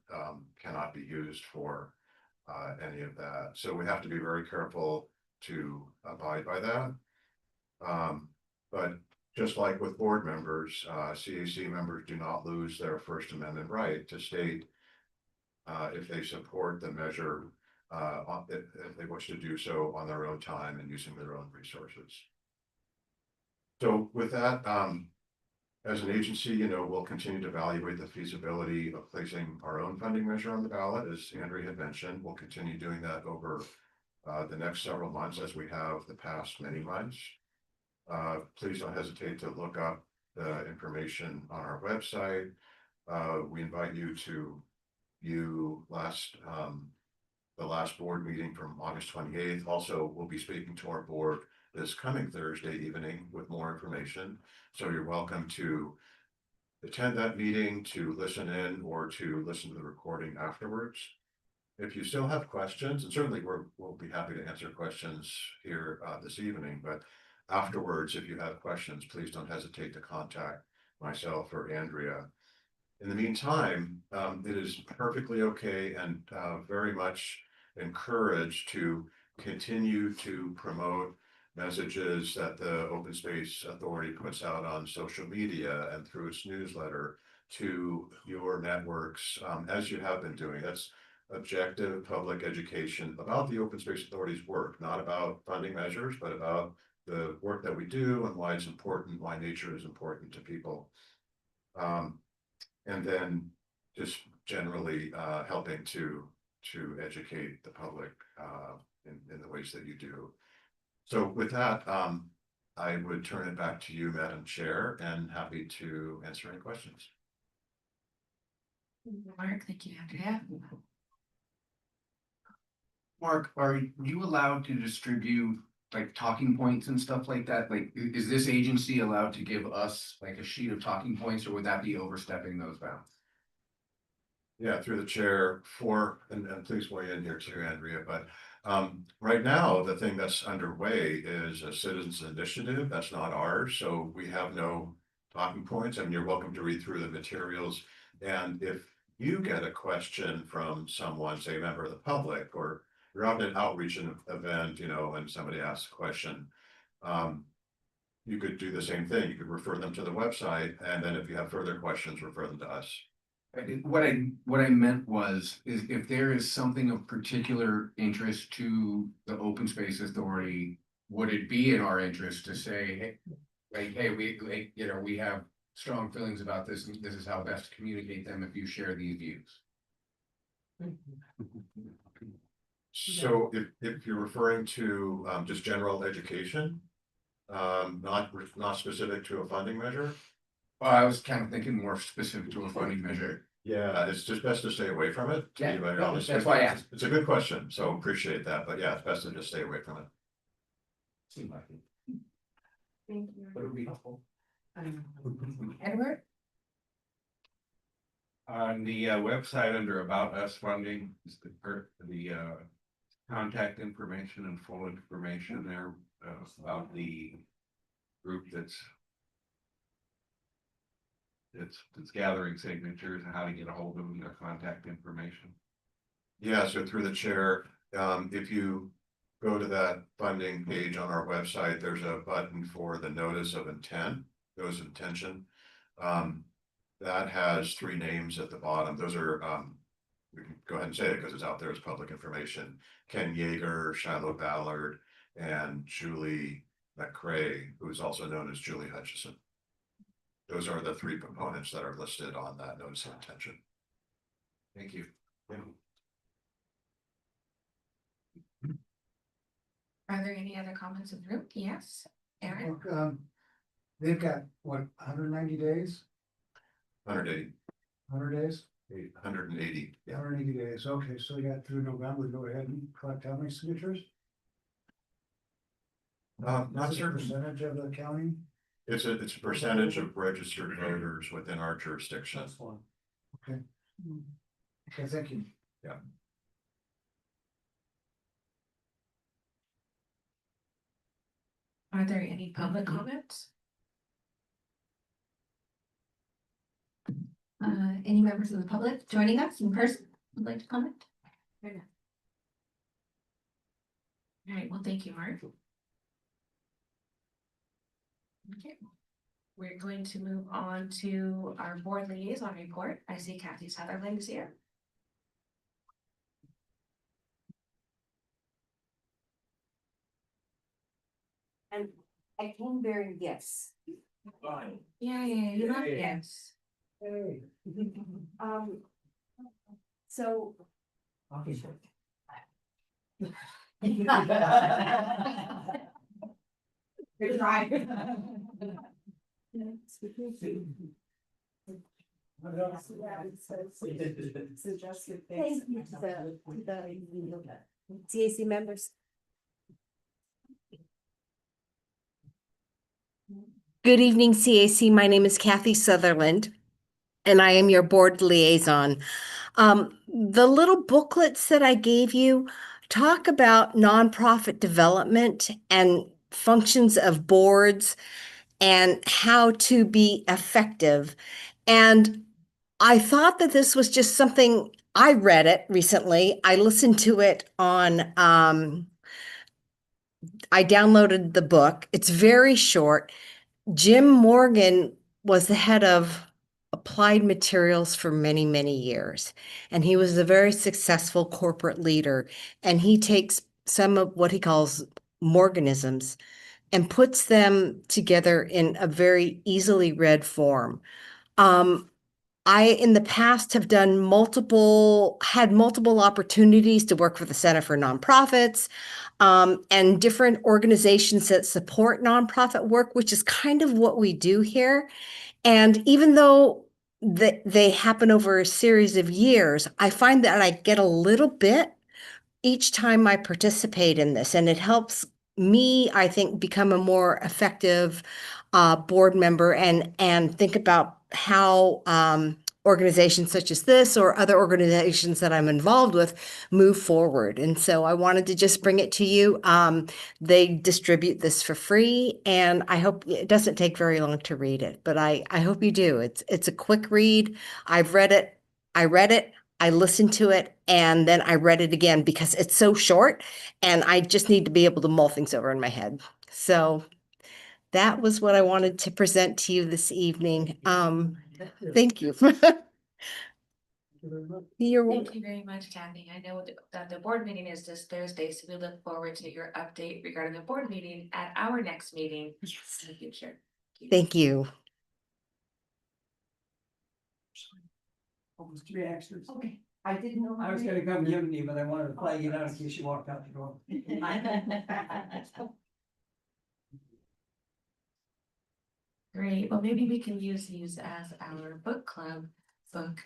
cannot be used for any of that. So we have to be very careful to abide by that. But just like with board members, CAC members do not lose their First Amendment right to state if they support the measure, if they wish to do so on their own time and using their own resources. So with that, As an agency, we'll continue to evaluate the feasibility of placing our own funding measure on the ballot. As Andrea had mentioned, we'll continue doing that over the next several months as we have the past many months. Please don't hesitate to look up the information on our website. We invite you to view the last board meeting from August 28th. Also, we'll be speaking to our board this coming Thursday evening with more information. So you're welcome to attend that meeting, to listen in, or to listen to the recording afterwards. If you still have questions, and certainly we'll be happy to answer questions here this evening, but afterwards, if you have questions, please don't hesitate to contact myself or Andrea. In the meantime, it is perfectly okay and very much encouraged to continue to promote messages that the Open Space Authority puts out on social media and through its newsletter to your networks, as you have been doing. That's objective public education about the Open Space Authority's work, not about funding measures, but about the work that we do and why it's important, why nature is important to people. And then just generally helping to educate the public in the ways that you do. So with that, I would turn it back to you, Madam Chair, and happy to answer any questions. Mark, thank you, Andrea. Mark, are you allowed to distribute like talking points and stuff like that? Like, is this agency allowed to give us like a sheet of talking points, or would that be overstepping those bounds? Yeah, through the chair and please weigh in here too, Andrea, but right now, the thing that's underway is a citizens initiative. That's not ours, so we have no talking points. I mean, you're welcome to read through the materials. And if you get a question from someone, say a member of the public, or you're out at an outreach event, and somebody asks a question, you could do the same thing. You could refer them to the website, and then if you have further questions, refer them to us. What I meant was, is if there is something of particular interest to the Open Space Authority, would it be in our interest to say, hey, we have strong feelings about this, and this is how best to communicate them if you share these views? So if you're referring to just general education, not specific to a funding measure. Well, I was kind of thinking more specific to a funding measure. Yeah, it's just best to stay away from it. Yeah, To be very no, honest. that's why I asked. It's a good question, so appreciate that, but yeah, it's best to just stay away from it. Seemed like it. Thank you. But it would be helpful. Edward? On the website under About Us Funding, is the contact information and full information there about the group that's gathering signatures and how to get a hold of them, their contact information. Yeah, so through the chair, if you go to that funding page on our website, there's a button for the notice of intention. That has 3 names at the bottom. Those are, we can go ahead and say it because it's out there as public information. Ken Yeager, Shiloh Ballard, and Julie McCrae, who's also known as Julie Hutchison. Those are the 3 components that are listed on that notice of intention. Thank you. Yeah. Are there any other comments in the room? Yes, Aaron? Look, they've got, what, 190 days, 180, 100 days? 180. Yeah. 180 days, okay, so you got through November, go ahead and collect how many signatures? Not Is it a certain. percentage of the county? It's a percentage of registered voters within our jurisdiction. That's one. Okay. Okay, thank you. Yeah. Are there any public comments? Any members of the public joining us in person would like to comment? All right, well, thank you, Mark. Okay, we're going to move on to our board liaison report. I see Kathy Sutherland is here. And I came bearing gifts. Yeah, you love yes. So. Good try. CAC members. Good evening, CAC. My name is Kathy Sutherland, and I am your board liaison. The little booklets that I gave you talk about nonprofit development and functions of boards and how to be effective. And I thought that this was just something, I read it recently. I listened to it on, I downloaded the book. It's very short. Jim Morgan was the head of applied materials for many, many years. And he was a very successful corporate leader. And he takes some of what he calls Morganisms and puts them together in a very easily read form. I, in the past, have had multiple opportunities to work for the Center for Nonprofits, and different organizations that support nonprofit work, which is kind of what we do here. And even though they happen over a series of years, I find that I get a little bit each time I participate in this, and it helps me, I think, become a more effective board member and think about how organizations such as this or other organizations that I'm involved with move forward. And so I wanted to just bring it to you. They distribute this for free, and I hope it doesn't take very long to read it, but I hope you do. It's a quick read. I've read it. I read it. I listened to it, and then I read it again because it's so short and I just need to be able to mull things over in my head. So that was what I wanted to present to you this evening. Thank you. You're welcome. Thank you very much, Kathy. I know that the board meeting is this Thursday, so we look forward to your update regarding the board meeting at our next meeting in the future. Thank you. Almost 3 actions. Okay, I didn't know. I was gonna come give you, but I wanted to flag you out in case you walked out the door. Great. Well, maybe we can use these as our book club book,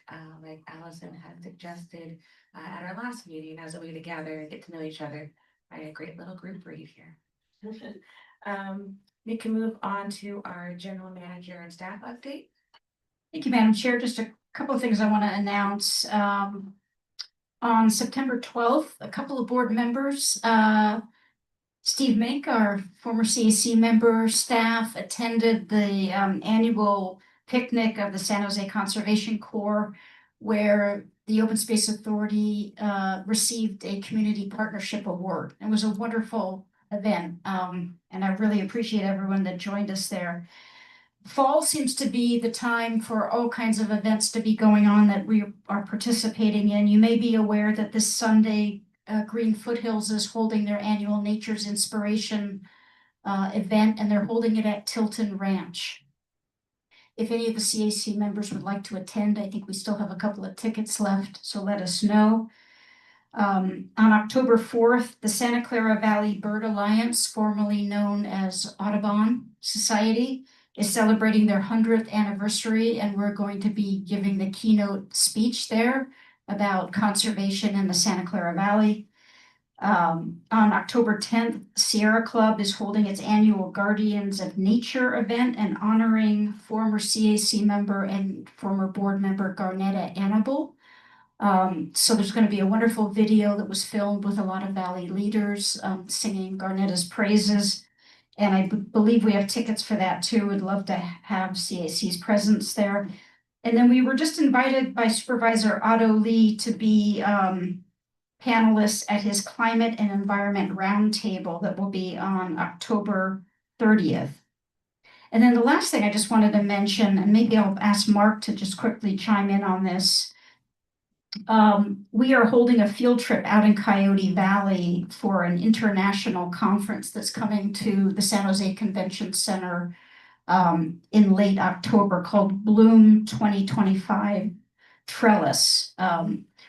like Allison had suggested at our last meeting as a way to gather and get to know each other. A great little group read here. We can move on to our general manager and staff update. Thank you, Madam Chair. Just a couple of things I want to announce. On September 12th, a couple of board members, Steve Mink, our former CAC member, staff attended the annual picnic of the San Jose Conservation Corps, where the Open Space Authority received a Community Partnership Award. It was a wonderful event, and I really appreciate everyone that joined us there. Fall seems to be the time for all kinds of events to be going on that we are participating in. You may be aware that this Sunday, Green Foothills is holding their annual Nature's Inspiration event, and they're holding it at Tilton Ranch. If any of the CAC members would like to attend, I think we still have a couple of tickets left, so let us know. On October 4th, the Santa Clara Valley Bird Alliance, formerly known as Audubon Society, is celebrating their 100th anniversary, and we're going to be giving the keynote speech there about conservation in the Santa Clara Valley. On October 10th, Sierra Club is holding its annual Guardians of Nature event and honoring former CAC member and former board member Garnetta Annable. So there's going to be a wonderful video that was filmed with a lot of Valley leaders singing Garnetta's praises. And I believe we have tickets for that too. Would love to have CAC's presence there. And then we were just invited by Supervisor Otto Lee to be panelists at his Climate and Environment Roundtable that will be on October 30th. And then the last thing I just wanted to mention, and maybe I'll ask Mark to just quickly chime in on this. We are holding a field trip out in Coyote Valley for an international conference that's coming to the San Jose Convention Center in late October called Bloom 2025 Trellis.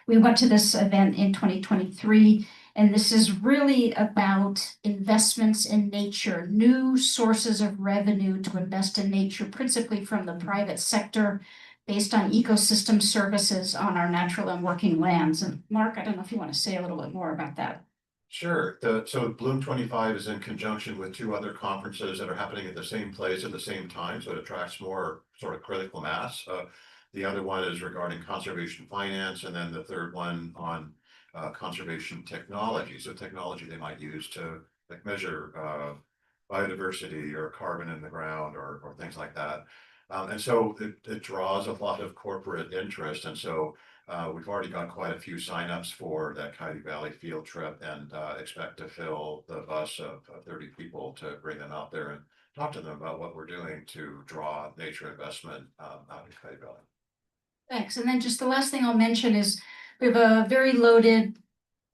We went to this event in 2023, and this is really about investments in nature, new sources of revenue to invest in nature, principally from the private sector, based on ecosystem services on our natural and working lands. And Mark, I don't know if you want to say a little bit more about that. Sure. So Bloom 25 is in conjunction with two other conferences that are happening at the same place at the same time, so it attracts more sort of critical mass. The other one is regarding conservation finance, and then the third one on conservation technology. So technology they might use to like measure biodiversity or carbon in the ground or things like that. And so it draws a lot of corporate interest. And so we've already got quite a few signups for that Coyote Valley field trip, and expect to fill the bus of 30 people to bring them out there and talk to them about what we're doing to draw nature investment out in Coyote Valley. Thanks. And then just the last thing I'll mention is we have a very loaded,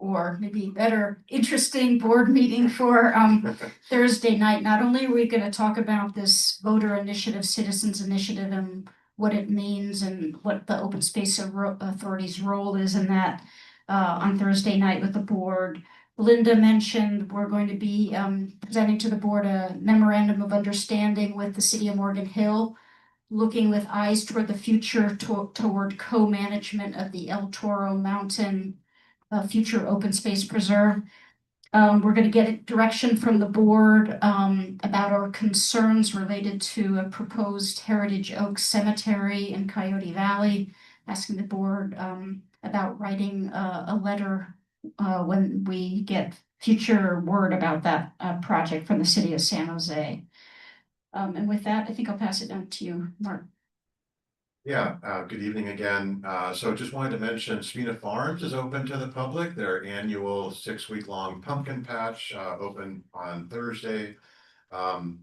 or maybe better, interesting board meeting for Thursday night. Not only are we going to talk about this voter initiative, citizens initiative, and what it means and what the Open Space Authority's role is in that on Thursday night with the board. Linda mentioned we're going to be presenting to the board a memorandum of understanding with the city of Morgan Hill, looking with eyes toward the future toward co-management of the El Toro Mountain future open space preserve. We're going to get direction from the board about our concerns related to a proposed Heritage Oak Cemetery in Coyote Valley, asking the board about writing a letter when we get future word about that project from the city of San Jose. And with that, I think I'll pass it down to you, Mark. Yeah, good evening again. So just wanted to mention Spina Farms is open to the public. Their annual 6-week-long pumpkin patch open on Thursday.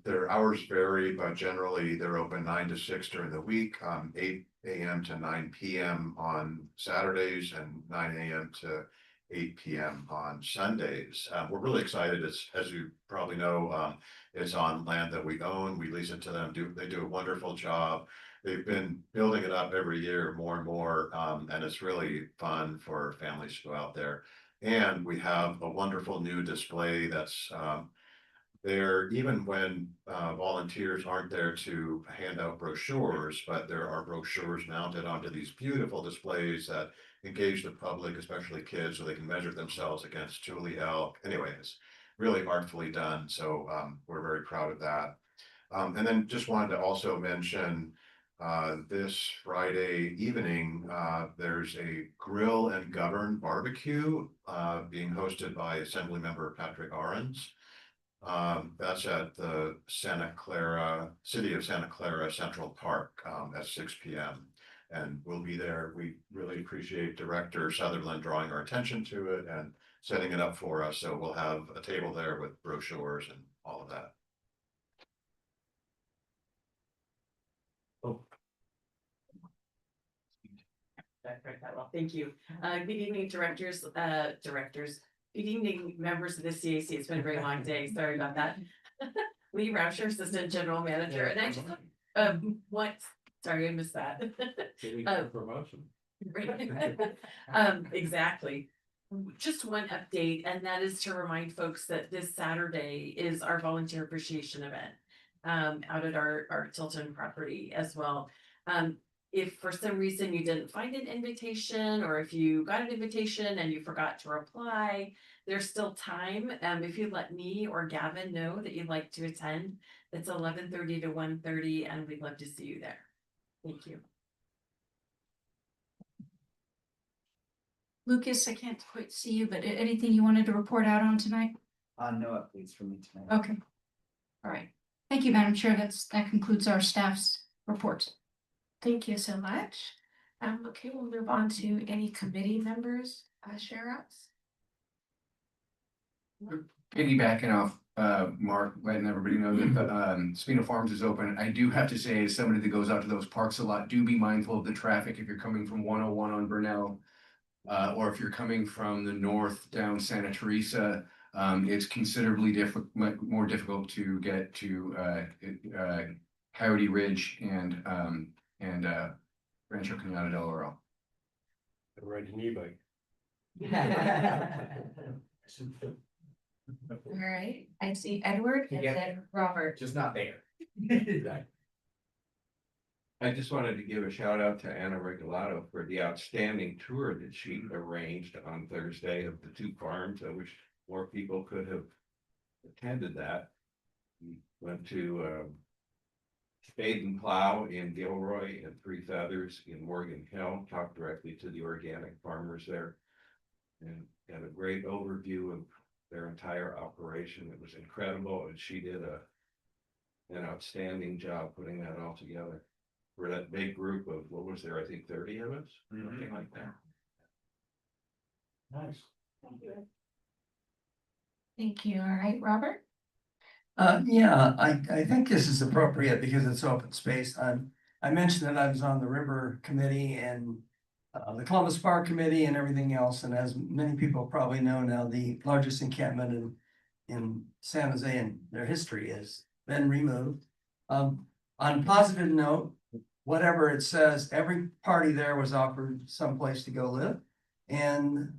Their hours vary, but generally they're open 9 to 6 during the week, 8 a.m. to 9 p.m. on Saturdays, and 9 a.m. to 8 p.m. on Sundays. We're really excited. It's, as you probably know, it's on land that we own. We lease it to them. They do a wonderful job. They've been building it up every year more and more, and it's really fun for families to go out there. And we have a wonderful new display that's there even when volunteers aren't there to hand out brochures, but there are brochures mounted onto these beautiful displays that engage the public, especially kids, so they can measure themselves against Julie elk. Anyway, it's really artfully done, so we're very proud of that. And then just wanted to also mention this Friday evening, there's a Grill and Govern barbecue being hosted by Assemblymember Patrick Arons. That's at the City of Santa Clara Central Park at 6 p.m. And we'll be there. We really appreciate Director Sutherland drawing our attention to it and setting it up for us. So we'll have a table there with brochures and all of that. Oh. Well, thank you. Good evening, directors. Good evening, members of the CAC. It's been a very long day. Sorry about that. Lee Rauscher, Assistant General Manager. And I just sorry, I missed that. Promotion. Exactly. Just one update, and that is to remind folks that this Saturday is our volunteer appreciation event out at our Tilton property as well. If for some reason you didn't find an invitation, or if you got an invitation and you forgot to reply, there's still time. If you let me or Gavin know that you'd like to attend, it's 11:30 to 1:30, and we'd love to see you there. Thank you. Lucas, I can't quite see you, but anything you wanted to report out on tonight? No updates from me tonight. Okay. All right. Thank you, Madam Chair. That concludes our staff's report. Thank you so much. Okay, we'll move on to any committee members, share outs. Piggybacking off Mark, letting everybody know that the Spina Farms is open. I do have to say, as somebody that goes out to those parks a lot, do be mindful of the traffic if you're coming from 101 on Burnell, or if you're coming from the north down Santa Teresa. It's considerably more difficult to get to Coyote Ridge and Rancho Cañada del Oro. Ride an e-bike. All right, I see Edward and Yeah. then Robert. Just not there. I just wanted to give a shout out to Anna Regalado for the outstanding tour that she arranged on Thursday of the two farms. I wish more people could have attended that. We went to Spade and Plow in Gilroy and Three Feathers in Morgan Hill, talked directly to the organic farmers there. And got a great overview of their entire operation. It was incredible, and she did an outstanding job putting that all together. For that big group of, what was there, I think 30 of us, something like that. Nice. Thank you. All right, Robert? Yeah, I think this is appropriate because it's open space. I mentioned that I was on the River Committee and the Columbus Park Committee and everything else. And as many people probably know now, the largest encampment in San Jose in their history has been removed. On a positive note, whatever it says, every party there was offered someplace to go live. And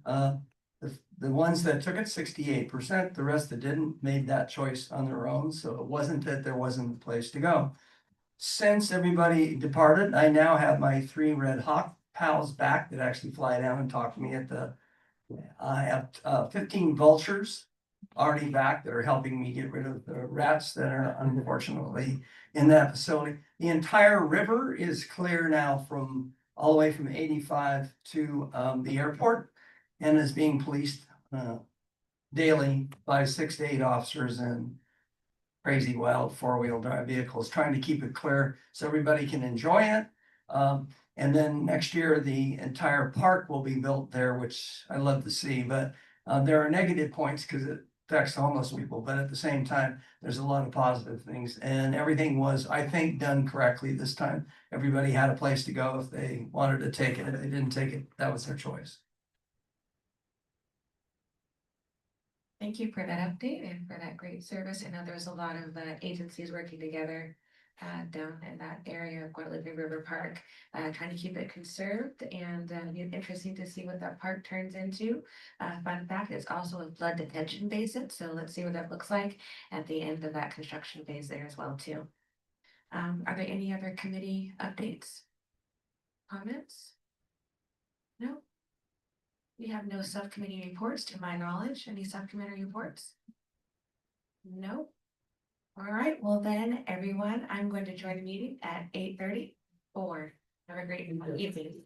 the ones that took it, 68%, the rest that didn't made that choice on their own. So it wasn't that there wasn't a place to go. Since everybody departed, I now have my 3 Red Hawk pals back that actually fly down and talk to me I have 15 vultures already back that are helping me get rid of the rats that are unfortunately in that facility. The entire river is clear now from all the way from 85 to the airport and is being policed daily by 6 to 8 officers and crazy wild 4-wheel drive vehicles, trying to keep it clear so everybody can enjoy it. And then next year, the entire park will be built there, which I love to see, but there are negative points because it affects homeless people, but at the same time, there's a lot of positive things, and everything was, I think, done correctly this time. Everybody had a place to go if they wanted to take it. If they didn't take it, that was their choice. Thank you for that update and for that great service. I know there's a lot of agencies working together down in that area of Guadalupe River Park, trying to keep it conserved, and it's interesting to see what that park turns into. Fun fact, it's also a flood detention basin, so let's see what that looks like at the end of that construction phase there as well too. Are there any other committee updates? Comments? No? We have no subcommittee reports to my knowledge. Any subcommittee reports? No. All right, well then, everyone, I'm going to join the meeting at 8:34. Have a great evening.